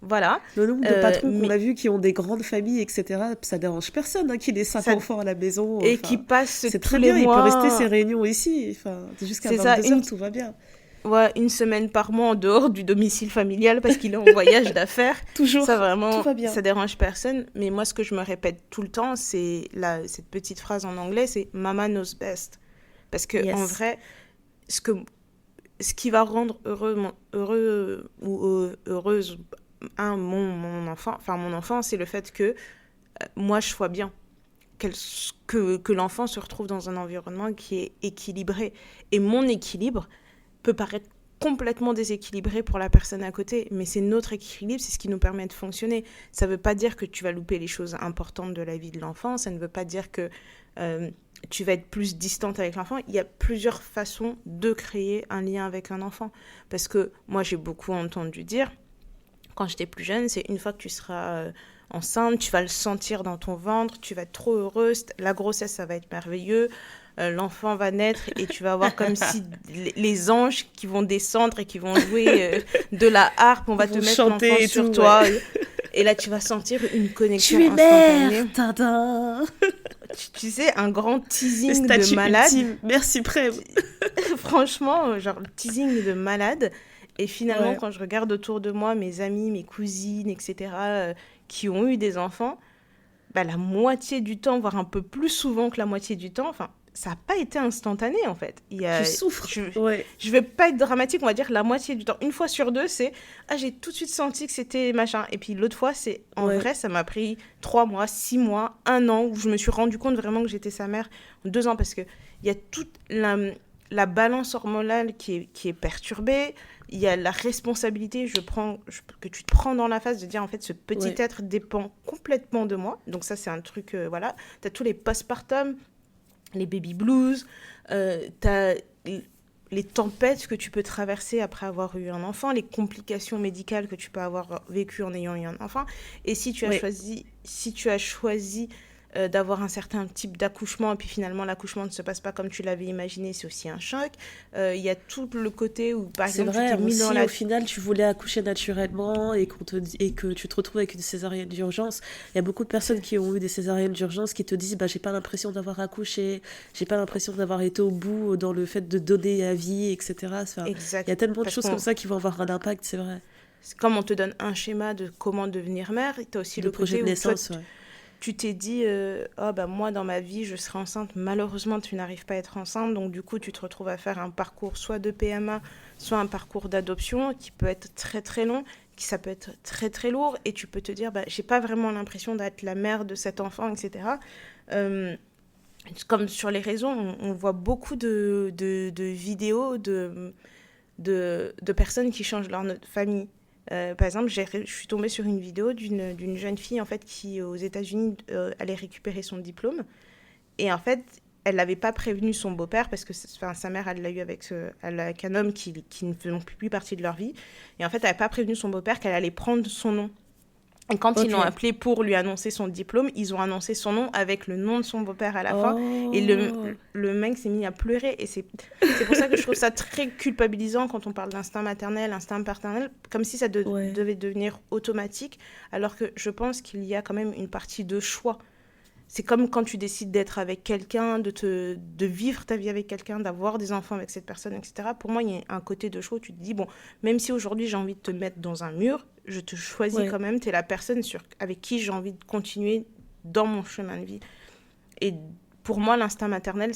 voilà. Le nombre de patrons qu'on Mais a vus qui ont des grandes familles, etc., ça dérange personne hein, qu'il ait cinq ça enfants à la maison. et qui Enfin, passe c'est tous très les bien, il peut rester ses mois, réunions ici. Enfin, jusqu'à c'est ça, 22 heures, tout va bien. ouais, une semaine par mois en dehors du domicile familial parce qu'il est en voyage d'affaires. Ça Toujours, tout vraiment, va bien. ça dérange personne. Mais moi, ce que je me répète tout le temps, c'est cette petite phrase en anglais, c'est Mama knows best. Parce que en Yes. vrai, ce que ce qui va rendre heureux ou heureuse mon enfant, enfin mon enfant, c'est le fait que moi je sois bien, que l'enfant se retrouve dans un environnement qui est équilibré. Et mon équilibre peut paraître complètement déséquilibré pour la personne à côté, mais c'est notre équilibre, c'est ce qui nous permet de fonctionner. Ça ne veut pas dire que tu vas louper les choses importantes de la vie de l'enfant, ça ne veut pas dire que euh, tu vas être plus distante avec l'enfant. Il y a plusieurs façons de créer un lien avec un enfant. Parce que moi, j'ai beaucoup entendu dire, quand j'étais plus jeune, c'est une fois que tu seras enceinte, tu vas le sentir dans ton ventre, tu vas être trop heureuse, la grossesse, ça va être merveilleux, l'enfant va naître et tu vas avoir comme si les anges qui vont descendre et qui vont jouer de la harpe, on Ils va te vont mettre l'enfant chanter et sur tout, ouais. toi et là tu vas sentir une connexion Tu es instantanée. mère, Tintin. tu sais, un grand Le teasing de statut malade. ultime, mère suprême. Franchement, genre le teasing de malade. Et finalement, Ouais, quand je regarde autour de moi, mes amis, mes cousines, etc., qui ont eu des enfants, bah, la moitié du temps, voire un peu plus souvent que la moitié du temps, enfin, ça n'a pas été instantané en fait. tu souffres. Je, Ouais, je vais pas être dramatique, on va dire la moitié du temps. Une fois sur deux, c'est ah, j'ai tout de suite senti que c'était machin. Et puis l'autre fois, c'est en ouais, vrai, ça m'a pris 3 mois, 6 mois, un an où je me suis rendu compte vraiment que j'étais sa mère. 2 ans parce que il y a toute la balance hormonale qui est perturbée. Il y a la responsabilité que tu te prends dans la face de dire en fait ce petit ouais. être dépend complètement de moi. Donc ça c'est un truc, voilà. Tu as tous les postpartum, les baby blues, tu as les tempêtes que tu peux traverser après avoir eu un enfant, les complications médicales que tu peux avoir vécues en ayant eu un enfant. Et Ouais. si tu as choisi d'avoir un certain type d'accouchement et puis finalement l'accouchement ne se passe pas comme tu l'avais imaginé, c'est aussi un choc. Il y a tout le côté où par C'est exemple tu vrai, t'es mis dans si au la... final tu voulais accoucher naturellement et que tu te retrouves avec une césarienne d'urgence, il y a beaucoup de personnes qui ont eu des césariennes d'urgence qui te disent bah j'ai pas l'impression d'avoir accouché, j'ai pas l'impression d'avoir été au bout dans le fait de donner la vie, etc. Enfin, il y Exact. a tellement de Parce choses comme qu'on ça qui vont avoir un impact, c'est vrai. comme on te donne un schéma de comment devenir mère, tu as aussi De le projet côté de où toi, naissance, ouais. tu t'es dit, oh, bah, moi, dans ma vie, je serai enceinte. Malheureusement, tu n'arrives pas à être enceinte. Donc, du coup, tu te retrouves à faire un parcours soit de PMA, soit un parcours d'adoption qui peut être très, très long, ça peut être très, très lourd. Et tu peux te dire, bah, j'ai pas vraiment l'impression d'être la mère de cet enfant, etc. Euh, Comme sur les réseaux, on voit beaucoup de vidéos de personnes qui changent leur famille. Par exemple, je suis tombée sur une vidéo d'une jeune fille en fait qui aux États-Unis allait récupérer son diplôme et en fait elle n'avait pas prévenu son beau-père parce que enfin, sa mère elle l'a eu avec un homme qui ne fait plus partie de leur vie et en fait elle n'avait pas prévenu son beau-père qu'elle allait prendre son nom. Et quand ils l'ont Ok. appelé pour lui annoncer son diplôme, ils ont annoncé son nom avec le nom de son beau-père à la fin. Et Oh. le mec s'est mis à pleurer. Et c'est pour ça que je trouve ça très culpabilisant quand on parle d'instinct maternel, instinct paternel, comme si ça Ouais. devait devenir automatique, alors que je pense qu'il y a quand même une partie de choix. C'est comme quand tu décides d'être avec quelqu'un, de vivre ta vie avec quelqu'un, d'avoir des enfants avec cette personne, etc. Pour moi, il y a un côté de choix où tu te dis, bon, même si aujourd'hui j'ai envie de te mettre dans un mur, je te choisis Ouais. quand même, tu es la personne avec qui j'ai envie de continuer dans mon chemin de vie. Et pour moi, l'instinct maternel,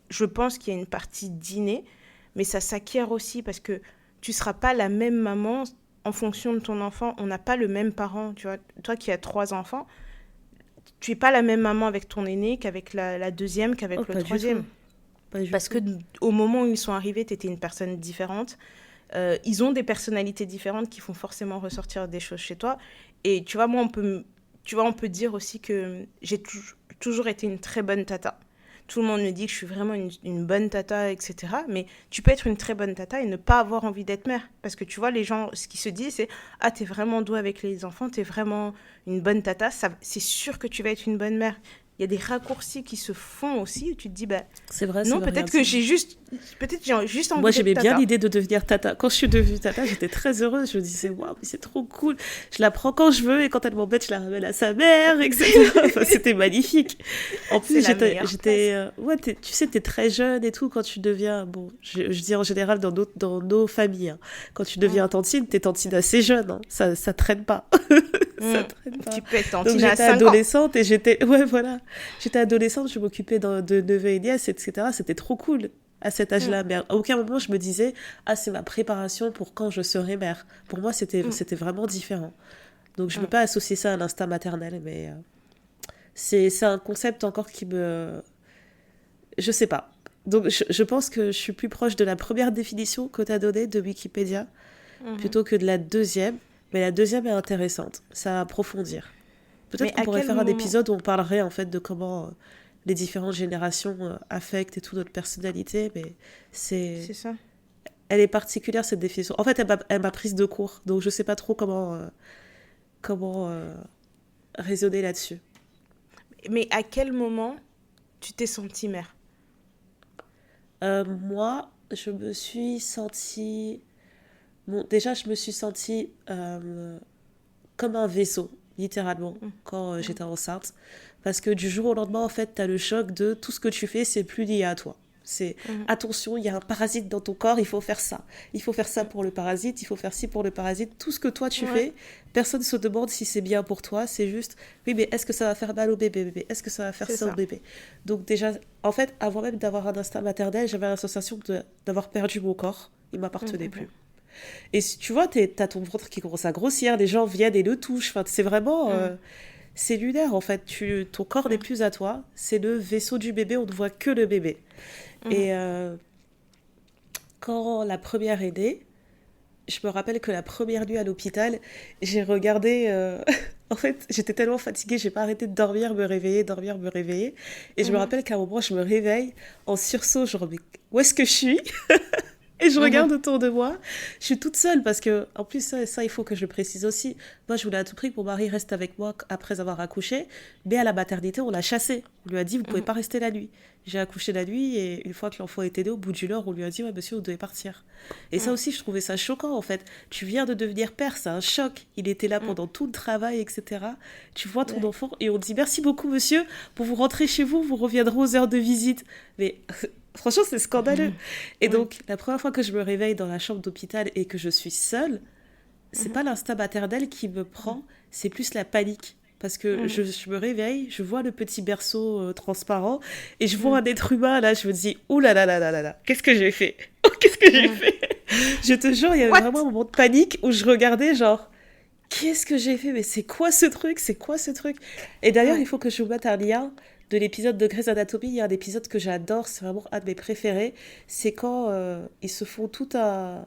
je pense qu'il y a une partie d'inné, mais ça s'acquiert aussi parce que tu ne seras pas la même maman en fonction de ton enfant. On n'a pas le même parent, tu vois. Toi qui as 3 enfants, tu es pas la même maman avec ton aîné qu'avec la deuxième, Oh, qu'avec le pas du troisième. tout. Pas du Parce que tout. au moment où ils sont arrivés, tu étais une personne différente. Ils ont des personnalités différentes qui font forcément ressortir des choses chez toi. Et tu vois, moi, on peut dire aussi que j'ai toujours été une très bonne tata. Tout le monde me dit que je suis vraiment une bonne tata, etc. Mais tu peux être une très bonne tata et ne pas avoir envie d'être mère. Parce que tu vois, les gens, ce qui se dit, c'est ah, t'es vraiment douée avec les enfants, t'es vraiment une bonne tata. C'est sûr que tu vas être une bonne mère. Il y a des raccourcis qui se font aussi où tu te dis, bah C'est non, variable, c'est vrai. peut-être j'ai juste Moi, envie d'être j'aimais bien tata. l'idée de devenir tata. Quand je suis devenue tata, j'étais très heureuse. Je me disais, waouh, mais c'est trop cool. Je la prends quand je veux et quand elle m'embête, je la ramène à sa mère, etc. Enfin, c'était magnifique. En C'est plus, la meilleure place. ouais, tu sais, t'es très jeune et tout quand tu deviens, bon, je dis en général dans nos familles, hein. Quand tu Mm. deviens tantine, t'es tantine assez jeune, hein. Ça traîne pas. Ça Mm. traîne pas. Tu peux être Donc tantine à j'étais 5 ans. adolescente et ouais, voilà. J'étais adolescente, je m'occupais de neveux et nièces, etc. C'était trop cool à cet Mm. âge-là. Mais à aucun moment je me disais, ah, c'est ma préparation pour quand je serai mère. Pour moi, Mm. c'était vraiment différent. Donc je peux Mm. pas associer ça à l'instinct maternel, mais c'est un concept encore qui me, je sais pas. Donc je pense que je suis plus proche de la première définition que tu as donnée de Wikipédia Mhm. plutôt que de la deuxième. Mais la deuxième est intéressante, ça à approfondir. Peut-être Mais qu'on à pourrait quel faire un moment? épisode où on parlerait en fait de comment les différentes générations affectent et tout notre personnalité, mais c'est, C'est ça. elle est particulière cette définition. En fait, elle m'a prise de court, donc je sais pas trop comment raisonner là-dessus. Mais à quel moment tu t'es sentie mère? Moi, je me suis sentie, bon, déjà je me suis sentie comme un vaisseau. littéralement, quand j'étais enceinte. Parce que du jour au lendemain, en fait, t'as le choc de tout ce que tu fais, c'est plus lié à toi. C'est attention, il y a un parasite dans ton corps, il faut faire ça. Il faut faire ça pour le parasite, il faut faire ci pour le parasite. Tout ce que toi tu Ouais. fais, personne ne se demande si c'est bien pour toi. C'est juste, oui, mais est-ce que ça va faire mal au bébé? Est-ce que ça va faire C'est ça au ça. bébé? Donc, déjà, en fait, avant même d'avoir un instinct maternel, j'avais la sensation d'avoir perdu mon corps. Il m'appartenait plus. Et si tu vois, t'as ton ventre qui commence à grossir, les gens viennent et le touchent. Enfin, c'est vraiment. C'est lunaire en fait. Ton corps n'est plus à toi. C'est le vaisseau du bébé, on ne voit que le bébé. Et quand la première est née, je me rappelle que la première nuit à l'hôpital, j'ai regardé. En fait, j'étais tellement fatiguée, j'ai pas arrêté de dormir, me réveiller. Et je me rappelle qu'à un moment, je me réveille en sursaut, genre, mais où est-ce que je suis? Et je regarde autour de moi. Je suis toute seule parce que, en plus, ça, il faut que je précise aussi. Moi, je voulais à tout prix que mon mari reste avec moi après avoir accouché. Mais à la maternité, on l'a chassé. On lui a dit, vous pouvez pas rester la nuit. J'ai accouché la nuit et une fois que l'enfant était né, au bout d'une heure, on lui a dit, ouais, monsieur, vous devez partir. Et ça aussi, je trouvais ça choquant, en fait. Tu viens de devenir père, c'est un choc. Il était là pendant tout le travail, etc. Tu vois ton Ouais. enfant et on dit, merci beaucoup, monsieur, pour vous rentrer chez vous, vous reviendrez aux heures de visite. Mais franchement, c'est scandaleux. Et Ouais. donc, la première fois que je me réveille dans la chambre d'hôpital et que je suis seule, c'est pas l'instinct maternel qui me prend, c'est plus la panique. Parce que je me réveille, je vois le petit berceau transparent et je vois un être humain là, je me dis, ouh là là là là là là, qu'est-ce que j'ai fait? Oh, qu'est-ce que j'ai fait? Je te jure, il y avait vraiment What? un moment de panique où je regardais genre, qu'est-ce que j'ai fait? Mais c'est quoi ce truc? C'est quoi ce truc? Et d'ailleurs, il Ouais. faut que je vous mette un lien de l'épisode de Grey's Anatomy. Il y a un épisode que j'adore, c'est vraiment un de mes préférés. C'est quand ils se font tout un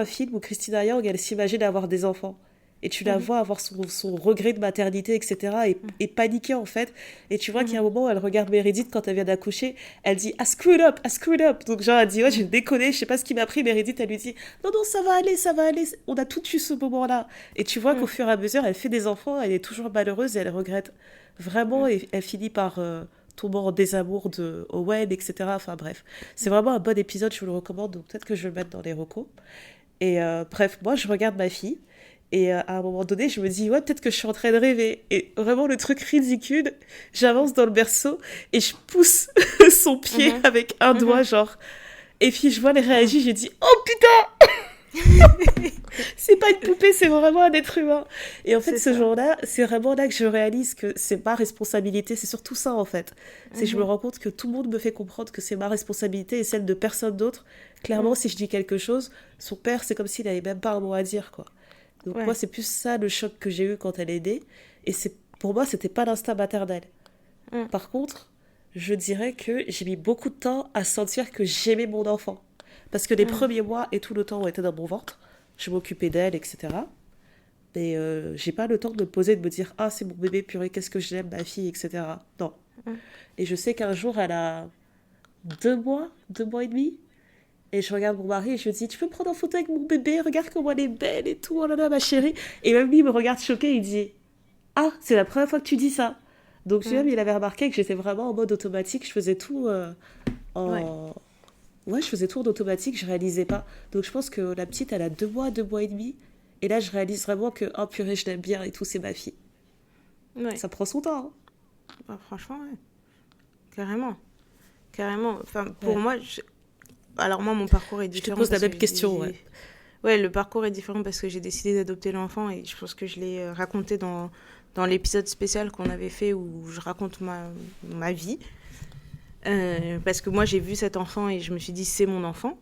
film où Christina Young, elle s'imagine avoir des enfants. Et tu la vois avoir son regret de maternité, etc. Et paniquer en fait. Et tu vois qu'il y a un moment où elle regarde Meredith quand elle vient d'accoucher. Elle dit I screwed up, I screwed up. Donc genre elle dit ouais, j'ai déconné, je sais pas ce qui m'a pris. Meredith, elle lui dit non, non, ça va aller, ça va aller. On a tout eu ce moment-là. Et tu vois qu'au fur et à mesure, elle fait des enfants, elle est toujours malheureuse et elle regrette vraiment. Et elle finit par tomber en désamour de Owen, etc. Enfin bref, c'est vraiment un bon épisode, je vous le recommande. Donc peut-être que je vais le mettre dans les recos. Et bref, moi, je regarde ma fille. Et à un moment donné, je me dis, ouais, peut-être que je suis en train de rêver. Et vraiment, le truc ridicule, j'avance dans le berceau et je pousse son pied avec un doigt, genre. Et puis, je vois elle réagir, j'ai dit, oh putain, c'est pas une poupée, c'est vraiment un être humain. Et en fait, C'est ce ça. jour-là, c'est vraiment là que je réalise que c'est ma responsabilité. C'est surtout ça, en fait. C'est que je me rends compte que tout le monde me fait comprendre que c'est ma responsabilité et celle de personne d'autre. Clairement, si je dis quelque chose, son père, c'est comme s'il avait même pas un mot à dire, quoi. Donc moi, Ouais. c'est plus ça le choc que j'ai eu quand elle est née. Et pour moi, c'était pas l'instinct maternel. Mm. Par contre, je dirais que j'ai mis beaucoup de temps à sentir que j'aimais mon enfant. Parce que les Mm. premiers mois et tout le temps où elle était dans mon ventre, je m'occupais d'elle, etc. Mais j'ai pas le temps de me poser et de me dire ah, c'est mon bébé, purée, qu'est-ce que j'aime, ma fille, etc. Non. Mm. Et je sais qu'un jour, elle a 2 mois et demi. Et je regarde mon mari et je lui dis, tu peux prendre en photo avec mon bébé, regarde comment elle est belle et tout, oh là là, ma chérie. Et même lui, il me regarde choqué, il dit, ah, c'est la première fois que tu dis ça. Donc lui-même, Mm. il avait remarqué que j'étais vraiment en mode automatique, je faisais tout Ouais. en... Ouais, je faisais tout en automatique, je réalisais pas. Donc je pense que la petite, elle a 2 mois et demi. Et là, je réalise vraiment que, oh purée, je l'aime bien et tout, c'est ma fille. Ouais. Ça prend son temps, Bah, franchement, ouais. Carrément. Carrément. Enfin, hein. pour Ouais. moi, alors moi, mon parcours est Je te différent pose la parce que même question, ouais. ouais, le parcours est différent parce que j'ai décidé d'adopter l'enfant et je pense que je l'ai raconté dans l'épisode spécial qu'on avait fait où je raconte ma vie. Parce que moi, j'ai vu cet enfant et je me suis dit, c'est mon enfant.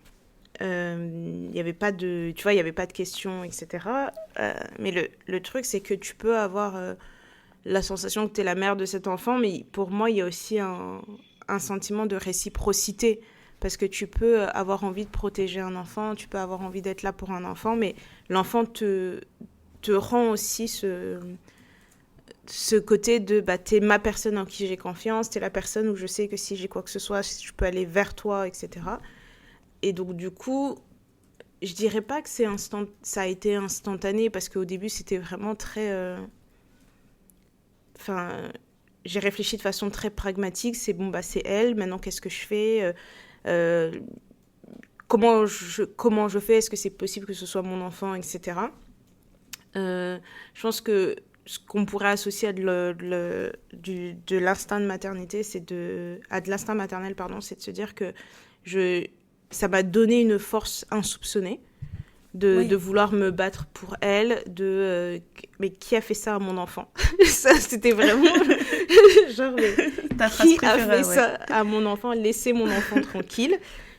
Il n'y avait pas de, tu vois, il y avait pas de questions, etc. Mais le truc, c'est que tu peux avoir la sensation que tu es la mère de cet enfant, mais pour moi, il y a aussi un sentiment de réciprocité. Parce que tu peux avoir envie de protéger un enfant, tu peux avoir envie d'être là pour un enfant, mais l'enfant te rend aussi ce côté de bah, t'es ma personne en qui j'ai confiance, t'es la personne où je sais que si j'ai quoi que ce soit, je peux aller vers toi, etc. Et donc, du coup, je dirais pas que ça a été instantané parce qu'au début, c'était vraiment très. Enfin, j'ai réfléchi de façon très pragmatique. C'est bon, bah, c'est elle. Maintenant, qu'est-ce que je fais euh, comment je fais? Est-ce que c'est possible que ce soit mon enfant, etc. Je pense que ce qu'on pourrait associer de l'instinct de maternité, à de l'instinct maternel, pardon, c'est de se dire que ça m'a donné une force insoupçonnée de Oui, vouloir me battre pour elle, mais qui a fait ça à mon enfant? Ça, c'était vraiment genre, mais ta phrase qui a préférée, fait ouais. ça à mon enfant? Laissez mon enfant tranquille.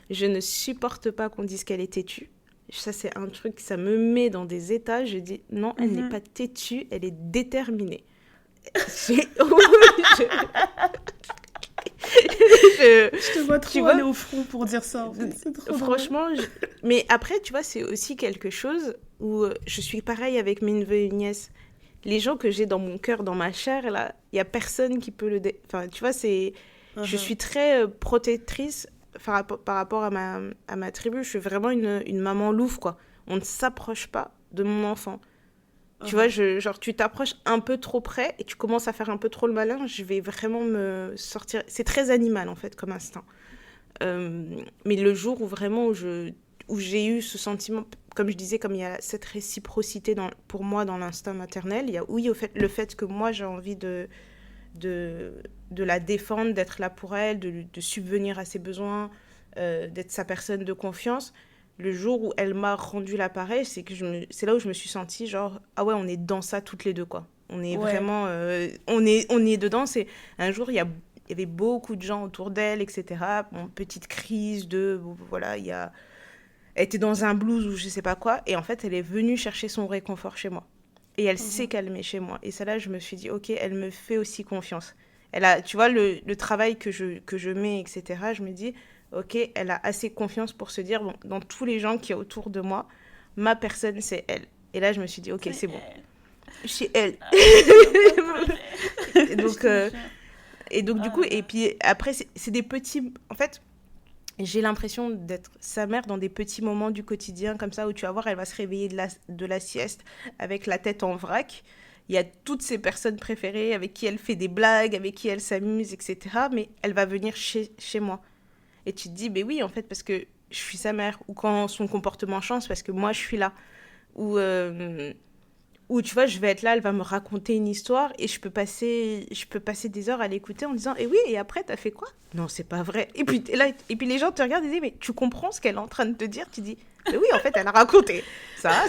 Je ne supporte pas qu'on dise qu'elle est têtue. Ça, c'est un truc, ça me met dans des états. Je dis, non, elle n'est pas têtue, elle est déterminée. J'ai... je- Je te vois tu trop vois, aller au front pour dire ça, en fait. C'est trop drôle. franchement, mais après, tu vois, c'est aussi quelque chose où je suis pareil avec mes neveux et nièces. Les gens que j'ai dans mon cœur, dans ma chair, là, il y a personne qui peut Enfin, tu vois, je Mhm, suis très protectrice par rapport à ma tribu. Je suis vraiment une maman louve, quoi. On ne s'approche pas de mon enfant. Tu vois, mhm. genre, tu t'approches un peu trop près et tu commences à faire un peu trop le malin, je vais vraiment me sortir. C'est très animal, en fait, comme instinct. Mais le jour où vraiment où j'ai eu ce sentiment, comme je disais, comme il y a cette réciprocité pour moi dans l'instinct maternel, il y a oui le fait que moi j'ai envie de, de la défendre, d'être là pour elle, de subvenir à ses besoins, d'être sa personne de confiance. Le jour où elle m'a rendu l'appareil, c'est là où je me suis sentie genre, ah ouais, on est dans ça toutes les deux, quoi. On est Ouais. vraiment, on est dedans. C'est un jour, il y avait beaucoup de gens autour d'elle, etc. Bon, petite crise bon, voilà, elle était dans un blues ou je sais pas quoi, et en fait, elle est venue chercher son réconfort chez moi. Et elle s'est Mhm. calmée chez moi. Et ça, là, je me suis dit, ok, elle me fait aussi confiance. Tu vois, le travail que je mets, etc., je me dis, ok, elle a assez confiance pour se dire, bon, dans tous les gens qui sont autour de moi, ma personne, c'est elle. Et là, je me suis dit, ok, C'est c'est bon, elle. c'est elle. Ah, tu vas pas pleurer. et Je donc, te euh, jure. et donc, du Ah coup, là et là. puis après, c'est des petits. En fait, j'ai l'impression d'être sa mère dans des petits moments du quotidien, comme ça, où tu vas voir, elle va se réveiller de la sieste avec la tête en vrac. Il y a toutes ses personnes préférées avec qui elle fait des blagues, avec qui elle s'amuse, etc. Mais elle va venir chez moi. Et tu te dis, ben oui, en fait, parce que je suis sa mère. Ou quand son comportement change, parce que moi, je suis là. Ou, ou tu vois, je vais être là, elle va me raconter une histoire et je peux passer des heures à l'écouter en disant, et oui, et après, t'as fait quoi? Non, c'est pas vrai. Et puis, là, et puis les gens te regardent et disent, mais tu comprends ce qu'elle est en train de te dire? Tu dis, mais oui, en fait, elle a raconté ça.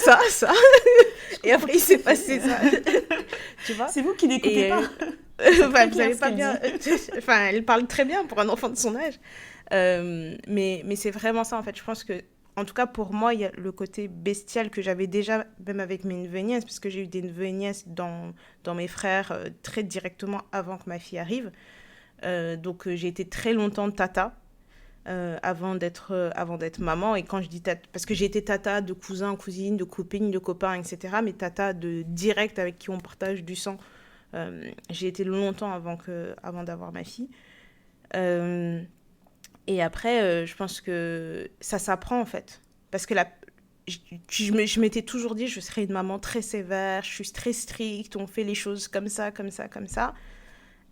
Je Et comprends après, il tout à s'est fait. passé ça. Tu vois? C'est vous qui n'écoutez Et pas. C'est enfin, très vous clair savez ce pas qu'elle bien. dit. Enfin, elle parle très bien pour un enfant de son âge. Mais c'est vraiment ça, en fait. Je pense que, en tout cas, pour moi, il y a le côté bestial que j'avais déjà, même avec mes neveux et nièces, parce que j'ai eu des neveux et nièces dans mes frères très directement avant que ma fille arrive. Donc, j'ai été très longtemps tata. Avant d'être maman. Et quand je dis tata, parce que j'ai été tata de cousins, cousines, de copines, de copains, etc. Mais tata de direct avec qui on partage du sang. J'ai été longtemps avant d'avoir ma fille. Euh, et après, je pense que ça s'apprend en fait. Parce que je m'étais toujours dit, je serais une maman très sévère, je suis très stricte, on fait les choses comme ça, comme ça, comme ça.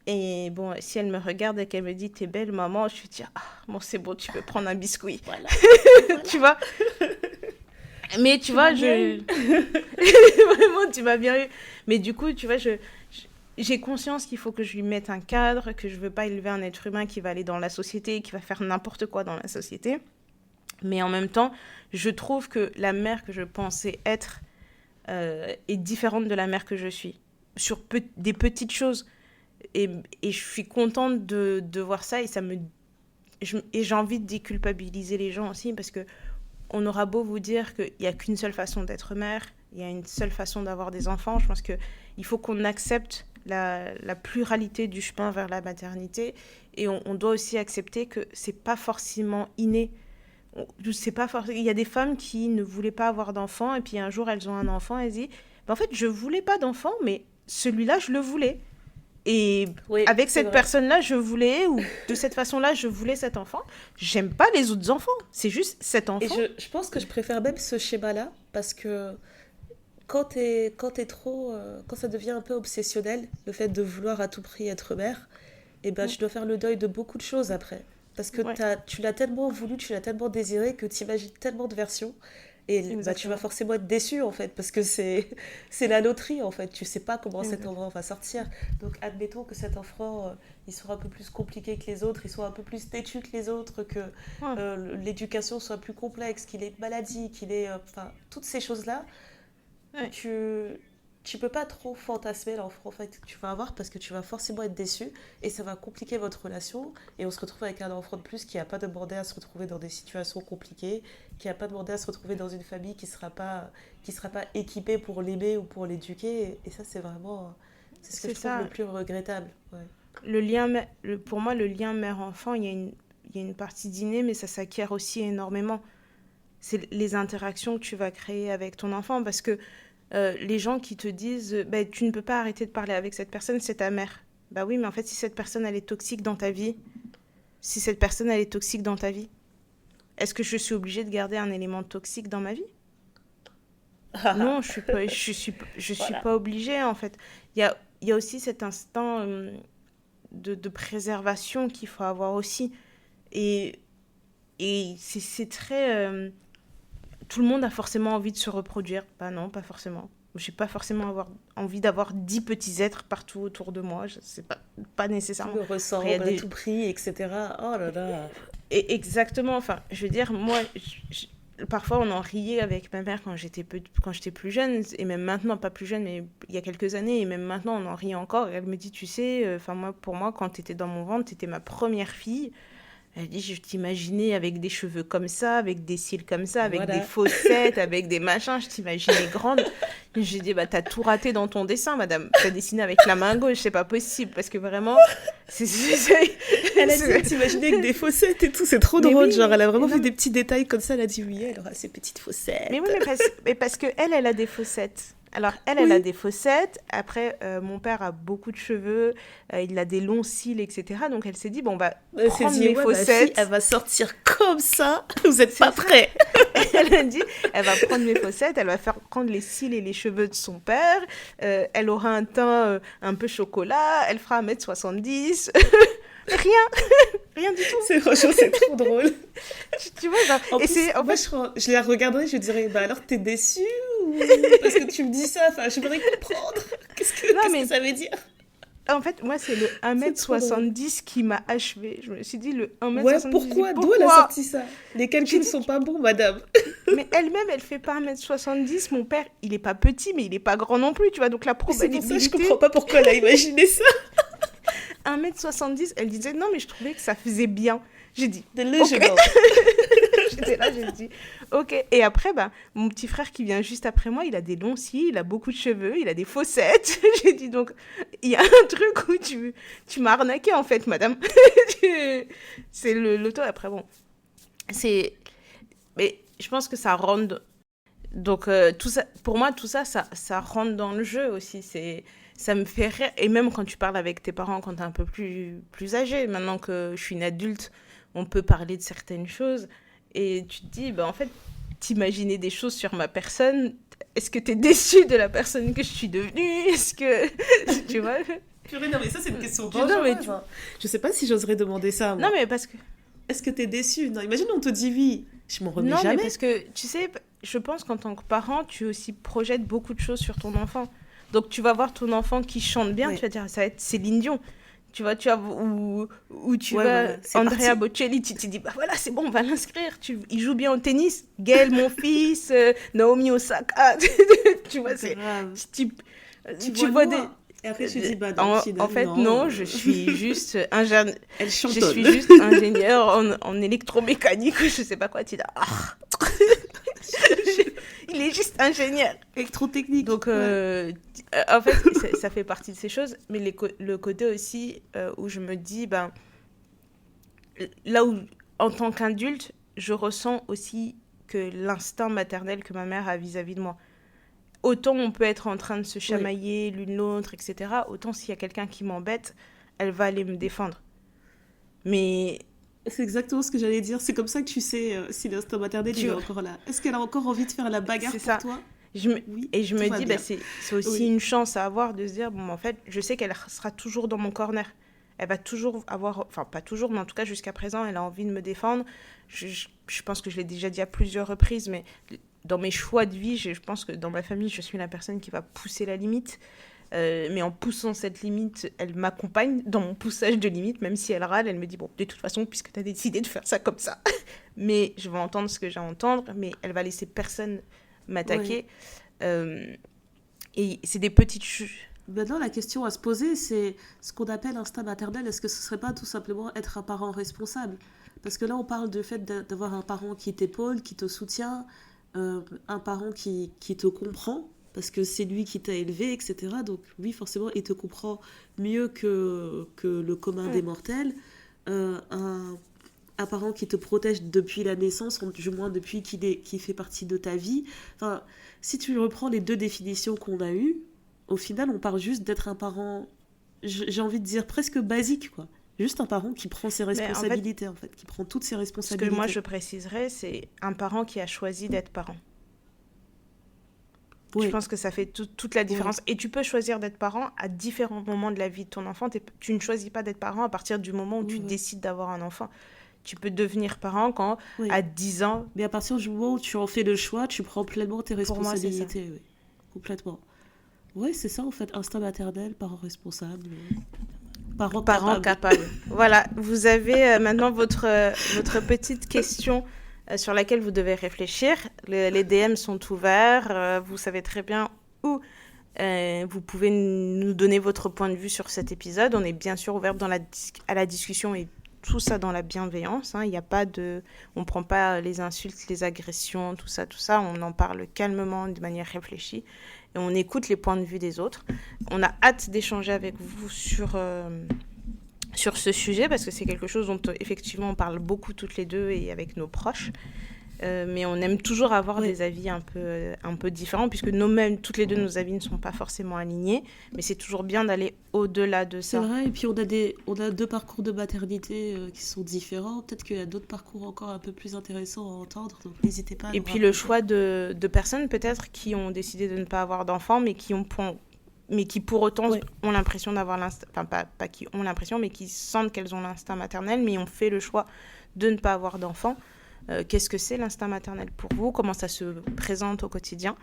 Et bon, si elle me regarde et qu'elle me dit, t'es belle maman, je vais dire, ah, bon, c'est bon, tu peux prendre un biscuit. Voilà. Tu Voilà. vois? Mais tu Tu m'as vois, bien eu. vraiment, tu m'as bien eu. Mais du coup, tu vois, j'ai conscience qu'il faut que je lui mette un cadre, que je veux pas élever un être humain qui va aller dans la société, qui va faire n'importe quoi dans la société. Mais en même temps, je trouve que la mère que je pensais être est différente de la mère que je suis. Sur des petites choses. Et, et je suis contente de voir ça et j'ai envie de déculpabiliser les gens aussi parce que on aura beau vous dire qu'il n'y a qu'une seule façon d'être mère, il y a une seule façon d'avoir des enfants. Je pense qu'il faut qu'on accepte la pluralité du chemin vers la maternité et on doit aussi accepter que c'est pas forcément inné. Il y a des femmes qui ne voulaient pas avoir d'enfants et puis un jour elles ont un enfant et elles disent bah, en fait je voulais pas d'enfant mais celui-là je le voulais et Oui, avec c'est cette vrai. personne-là, je voulais, ou de cette façon-là, je voulais cet enfant. J'aime pas les autres enfants. C'est juste cet Et enfant. je pense que je préfère même ce schéma-là parce que quand t'es trop, quand ça devient un peu obsessionnel, le fait de vouloir à tout prix être mère, et ben Mm. tu dois faire le deuil de beaucoup de choses après. Parce que Ouais. tu l'as tellement voulu, tu l'as tellement désiré que tu imagines tellement de versions. Et bah, tu vas Exactement. forcément être déçu en fait, parce que c'est la loterie en fait. Tu sais pas comment cet Exact. enfant va sortir. Donc admettons que cet enfant, il soit un peu plus compliqué que les autres, il soit un peu plus têtu que les autres, que Ouais. l'éducation soit plus complexe, qu'il ait une maladie, qu'il ait, enfin, toutes ces choses-là, Ouais. tu tu peux pas trop fantasmer l'enfant en fait que tu vas avoir parce que tu vas forcément être déçu et ça va compliquer votre relation et on se retrouve avec un enfant de plus qui a pas demandé à se retrouver dans des situations compliquées, qui a pas demandé à se retrouver dans une famille qui sera pas équipée pour l'aimer ou pour l'éduquer et ça c'est vraiment c'est ce que C'est je trouve le ça. plus regrettable. Ouais. Pour moi, le lien mère-enfant, il y a une partie d'inné, mais ça s'acquiert aussi énormément. C'est les interactions que tu vas créer avec ton enfant. Parce que les gens qui te disent, bah, tu ne peux pas arrêter de parler avec cette personne, c'est ta mère. Bah oui, mais en fait, si cette personne, elle est toxique dans ta vie, si cette personne, elle est toxique dans ta vie, est-ce que je suis obligée de garder un élément toxique dans ma vie? Non, je suis Voilà. pas obligée, en fait. Il y a aussi cet instinct de préservation qu'il faut avoir aussi. Et, et c'est très... tout le monde a forcément envie de se reproduire. Bah non, pas forcément. J'ai pas forcément envie d'avoir 10 petits êtres partout autour de moi. C'est pas Tout nécessairement. me Après, il y a ressemble à des... tout prix, etc. Oh là là. Exactement. Enfin, je veux dire, moi, parfois on en riait avec ma mère quand j'étais plus jeune, et même maintenant, pas plus jeune, mais il y a quelques années, et même maintenant on en rit encore. Et elle me dit, tu sais, enfin, moi, pour moi, quand t'étais dans mon ventre, t'étais ma première fille. Elle dit, je t'imaginais avec des cheveux comme ça, avec des cils comme ça, avec des Voilà. fossettes, avec des machins, je t'imaginais grande. J'ai dit, bah t'as tout raté dans ton dessin, madame. T'as dessiné avec la main gauche, c'est pas possible, parce que vraiment, Elle a dit, elle t'imaginait avec des fossettes et tout, c'est trop Mais drôle. oui, Genre, elle a vraiment non, vu des petits détails comme ça. Elle a dit, oui, elle aura ses petites mais oui, fossettes. mais parce que elle a des fossettes. Alors, elle a Oui. des fossettes. Après, mon père a beaucoup de cheveux. Il a des longs cils, etc. Donc, elle s'est dit, bon, bah, Elle s'est prendre dit, mes ouais, ma fille, elle fossettes. va sortir comme ça. Vous êtes C'est pas ça. prêts. Elle a dit, elle va prendre mes fossettes, elle va faire prendre les cils et les cheveux de son père. Elle aura un teint un peu chocolat. Elle fera 1,70 m. Rien, rien du tout. C'est franchement, c'est trop drôle. Tu vois, genre, En et plus, c'est, en moi, fait, je la regarderais, je dirais, bah alors t'es déçue ou... Parce que tu me dis ça, enfin, je voudrais comprendre. non, Qu'est-ce que mais ça veut dire? en fait, moi, c'est le un C'est mètre trop drôle. soixante-dix qui m'a achevé. Je me suis dit, le un mètre Ouais, soixante-dix, pourquoi? D'où elle a pourquoi? sorti ça? Les J'ai calculs dit, sont pas bons, madame. mais elle-même, elle fait pas 1,70 m. Mon père, il est pas petit, mais il est pas grand non plus, tu vois. Donc la Mais c'est pour ça que je probabilité, comprends pas pourquoi elle a imaginé ça. 1,70 m, elle disait, non, mais je trouvais que ça faisait bien. J'ai dit, ok. Delusional. J'étais là, j'ai dit, ok. Et après, bah, mon petit frère qui vient juste après moi, il a des longs cils, il a beaucoup de cheveux, il a des fossettes. J'ai dit, donc, il y a un truc où tu m'as arnaqué, en fait, madame. C'est le loto. Après, bon, c'est... Mais je pense que ça rentre... Donc, tout ça, pour moi, tout ça, ça rentre dans le jeu aussi. Ça me fait rire. Et même quand tu parles avec tes parents, quand t'es un peu plus âgé, maintenant que je suis une adulte, on peut parler de certaines choses. Et tu te dis, bah, en fait, t'imaginer des choses sur ma personne. Est-ce que t'es déçu de la personne que je suis devenue? Est-ce que... tu vois? Purée, non, mais ça, c'est une question Non, mais dangereuse, hein. Je sais pas si j'oserais demander ça, Non, moi. mais parce que... Est-ce que t'es déçu? Non, imagine, on te dit oui. Je m'en remets Non, mais jamais. parce que, tu sais, je pense qu'en tant que parent, tu aussi projettes beaucoup de choses sur ton enfant. Donc, tu vas voir ton enfant qui chante bien, tu Ouais, vas dire, ça va être Céline Dion. Tu vois, ou tu ouais, vas, voilà, c'est Andrea parti. Bocelli, tu te dis, bah voilà, c'est bon, on va l'inscrire. Il joue bien au tennis. Gaël, mon fils, Naomi Osaka. Tu vois, Grave. tu, Tu tu vois vois des... noir. Et après, je dis, bah non, au En final, fait, non. non, Elle je chantonne. suis juste ingénieur en électromécanique, ou je sais pas quoi. Tu dis, ah, il est juste ingénieur. Électrotechnique. Donc, Ouais. en fait, ça fait partie de ces choses. Mais le côté aussi où je me dis, ben, là où, en tant qu'adulte, je ressens aussi que l'instinct maternel que ma mère a vis-à-vis de moi. Autant on peut être en train de se Oui. chamailler l'une l'autre, etc. Autant s'il y a quelqu'un qui m'embête, elle va aller me défendre. Mais C'est exactement ce que j'allais dire. C'est comme ça que tu sais si l'instinct maternel, il tu, est encore là. Est-ce qu'elle a encore envie de faire la bagarre c'est pour ça. toi? Je me, Oui, et je tout me va dis, bah, bien. c'est aussi Oui. une chance à avoir de se dire, bon, en fait, je sais qu'elle sera toujours dans mon corner. Elle va toujours avoir, enfin, pas toujours, mais en tout cas, jusqu'à présent, elle a envie de me défendre. Je pense que je l'ai déjà dit à plusieurs reprises, mais dans mes choix de vie, je pense que dans ma famille, je suis la personne qui va pousser la limite. Mais en poussant cette limite, elle m'accompagne dans mon poussage de limite, même si elle râle, elle me dit, bon, de toute façon, puisque tu as décidé de faire ça comme ça, mais je vais entendre ce que j'ai à entendre, mais elle va laisser personne m'attaquer. Ouais. Et c'est des petites... Maintenant, la question à se poser, c'est ce qu'on appelle instinct maternel. Est-ce que ce serait pas tout simplement être un parent responsable ? Parce que là, on parle du fait d'avoir un parent qui t'épaule, qui te soutient, un parent qui te comprend, parce que c'est lui qui t'a élevé, etc. Donc oui, forcément, il te comprend mieux que le commun des mortels. Un parent qui te protège depuis la naissance, ou du moins depuis qu'il fait partie de ta vie. Enfin, si tu reprends les deux définitions qu'on a eues, au final, on parle juste d'être un parent, j'ai envie de dire presque basique, quoi. Juste un parent qui prend ses responsabilités, en fait, qui prend toutes ses responsabilités. Ce que moi, je préciserais, c'est un parent qui a choisi d'être parent. Oui. Je pense que ça fait toute la différence. Oui. Et tu peux choisir d'être parent à différents moments de la vie de ton enfant. Tu ne choisis pas d'être parent à partir du moment où tu décides d'avoir un enfant. Tu peux devenir parent quand, à 10 ans... Mais à partir du moment où tu en fais le choix, tu prends pleinement tes responsabilités. Pour moi, oui. Complètement. Oui, c'est ça, en fait. Instinct maternel, parent responsable. Parent capable. Voilà, vous avez maintenant votre petite question sur laquelle vous devez réfléchir. Les DM sont ouverts. Vous savez très bien où vous pouvez nous donner votre point de vue sur cet épisode. On est bien sûr ouvert à la discussion et tout ça dans la bienveillance. Il n'y a pas de... On ne prend pas les insultes, les agressions, tout ça. On en parle calmement, de manière réfléchie. Et on écoute les points de vue des autres. On a hâte d'échanger avec vous sur ce sujet parce que c'est quelque chose dont effectivement on parle beaucoup toutes les deux et avec nos proches. Mais on aime toujours avoir des avis un peu différents puisque toutes les deux, nos avis ne sont pas forcément alignés. Mais c'est toujours bien d'aller au-delà de ça. C'est vrai, et puis on a deux parcours de maternité qui sont différents. Peut-être qu'il y a d'autres parcours encore un peu plus intéressants à entendre, donc n'hésitez pas à Et puis le choix de personnes peut-être qui ont décidé de ne pas avoir d'enfants, mais qui pour autant ont l'impression d'avoir l'instinct... Enfin, pas qui ont l'impression, mais qui sentent qu'elles ont l'instinct maternel, mais ont fait le choix de ne pas avoir d'enfants. Qu'est-ce que c'est l'instinct maternel pour vous ? Comment ça se présente au quotidien ?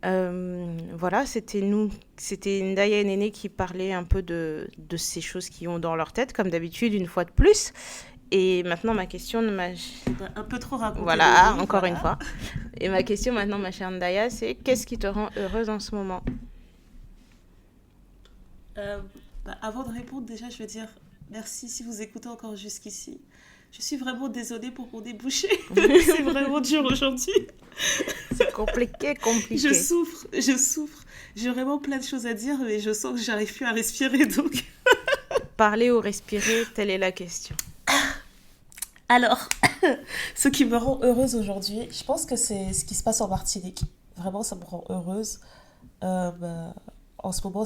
Voilà, c'était Ndaya et Néné qui parlaient un peu de ces choses qu'ils ont dans leur tête, comme d'habitude, une fois de plus. Et maintenant, ma question... Un peu trop raconté. Voilà, encore une fois. Et ma question maintenant, ma chère Ndaya, c'est qu'est-ce qui te rend heureuse en ce moment ? Avant de répondre, déjà, je veux dire merci si vous écoutez encore jusqu'ici. Je suis vraiment désolée pour mon débouché. C'est vraiment dur aujourd'hui. C'est compliqué. Je souffre. J'ai vraiment plein de choses à dire, mais je sens que j'arrive plus à respirer, donc... Parler ou respirer, telle est la question. Alors, ce qui me rend heureuse aujourd'hui, je pense que c'est ce qui se passe en Martinique. Vraiment, ça me rend heureuse. En ce moment,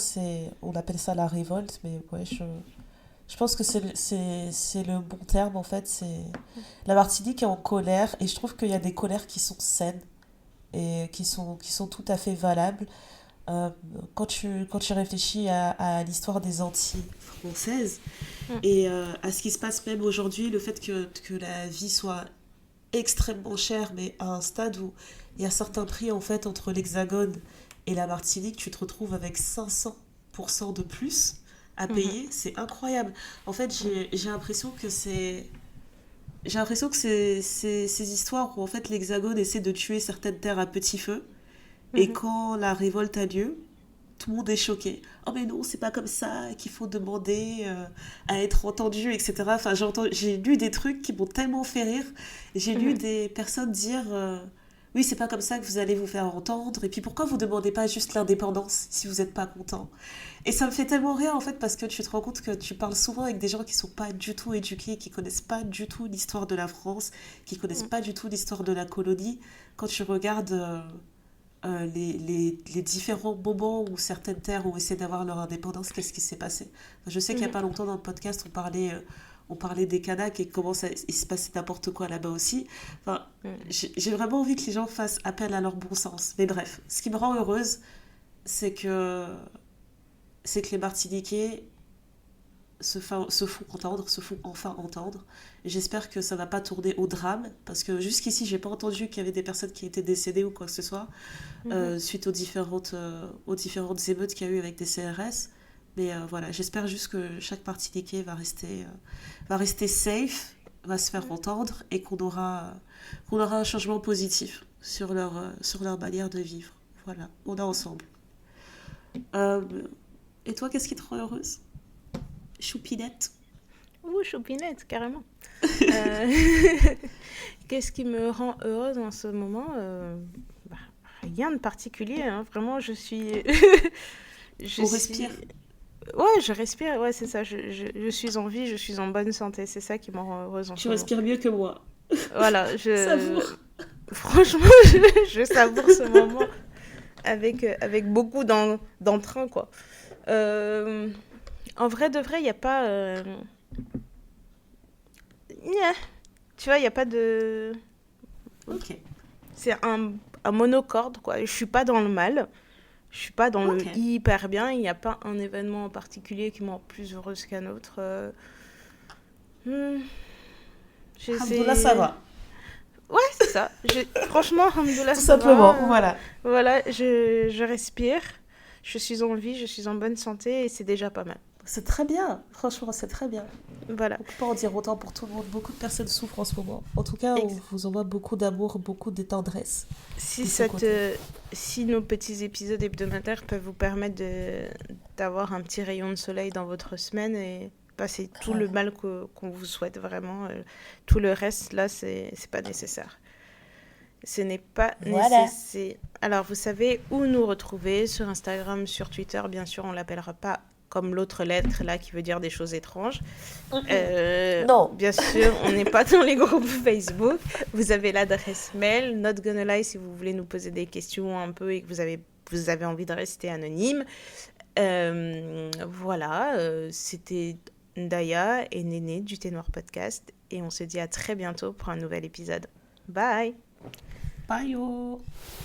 on appelle ça la révolte, mais ouais, je pense que c'est le bon terme, en fait. La Martinique est en colère, et je trouve qu'il y a des colères qui sont saines et qui sont tout à fait valables. Quand tu réfléchis à l'histoire des Antilles françaises et à ce qui se passe même aujourd'hui, le fait que la vie soit extrêmement chère, mais à un stade où il y a certains prix, en fait, entre l'Hexagone et la Martinique, tu te retrouves avec 500% de plus à payer. C'est incroyable. En fait, j'ai l'impression que c'est ces histoires où en fait l'Hexagone essaie de tuer certaines terres à petit feu. Et quand la révolte a lieu, tout le monde est choqué. Oh mais non, c'est pas comme ça qu'il faut demander à être entendu, etc. Enfin, j'ai lu des trucs qui m'ont tellement fait rire. J'ai lu des personnes dire oui, c'est pas comme ça que vous allez vous faire entendre. Et puis pourquoi vous demandez pas juste l'indépendance si vous n'êtes pas content ? Et ça me fait tellement rire en fait parce que tu te rends compte que tu parles souvent avec des gens qui sont pas du tout éduqués, qui connaissent pas du tout l'histoire de la France, qui connaissent pas du tout l'histoire de la colonie. Quand tu regardes les différents moments où certaines terres ont essayé d'avoir leur indépendance, qu'est-ce qui s'est passé ? Je sais qu'il y a pas longtemps dans le podcast on parlait des Kanaks et comment il se passait n'importe quoi là-bas aussi. Enfin, j'ai vraiment envie que les gens fassent appel à leur bon sens. Mais bref, ce qui me rend heureuse, c'est que les Martiniquais se font entendre, se font enfin entendre. Et j'espère que ça va pas tourner au drame, parce que jusqu'ici, j'ai pas entendu qu'il y avait des personnes qui étaient décédées ou quoi que ce soit, Mhm. suite aux différentes émeutes qu'il y a eu avec des CRS. Mais voilà, j'espère juste que chaque Martiniquais va rester safe, va se faire entendre et qu'on aura un changement positif sur leur manière de vivre. Voilà, on est ensemble. Euh, et toi, qu'est-ce qui te rend heureuse? Choupinette. Ouh, choupinette, carrément. Euh, Qu'est-ce qui me rend heureuse en ce moment? Bah, rien de particulier, hein. Vraiment, je suis... je On suis... respire. Ouais, je respire, ouais, c'est ça. Je suis en vie, je suis en bonne santé. C'est ça qui me rend heureuse en Tu ce moment. respires mieux que moi. Voilà, Savoure. franchement, je savoure ce moment avec beaucoup d'entrain, quoi. Euh, En vrai de vrai, il n'y a pas... Nya. Tu vois, il n'y a pas de... Ok. C'est un monocorde, quoi. Je suis pas dans le mal. Je suis pas dans le Ok. hyper bien. Il n'y a pas un événement en particulier qui me rend plus heureuse qu'un autre. Hmm, Alhamdoulilah, ça j'essaie... va. Ouais, c'est ça. Franchement, alhamdoulilah, Tout ça simplement, va. voilà. Voilà, je respire. Je suis en vie, je suis en bonne santé et c'est déjà pas mal. C'est très bien. Franchement, c'est très bien. Voilà. On peut pas en dire autant pour tout le monde. Beaucoup de personnes souffrent en ce moment. En tout cas, on Ex- vous envoie beaucoup d'amour, beaucoup de tendresse Si, de ce côté. si nos petits épisodes hebdomadaires peuvent vous permettre d'avoir un petit rayon de soleil dans votre semaine et passer tout le Grave. mal qu'on vous souhaite vraiment, tout le reste, là, c'est pas nécessaire. Ce n'est pas Voilà. nécessaire. Alors, vous savez où nous retrouver, sur Instagram, sur Twitter, bien sûr, on l'appellera pas comme l'autre lettre là qui veut dire des choses étranges. Non. Bien sûr, on n'est pas dans les groupes Facebook. Vous avez l'adresse mail, not gonna lie si vous voulez nous poser des questions un peu et que vous avez envie de rester anonyme. Voilà, c'était Ndaya et Néné du Thé Noir Podcast et on se dit à très bientôt pour un nouvel épisode. Bye! Bye. Oh.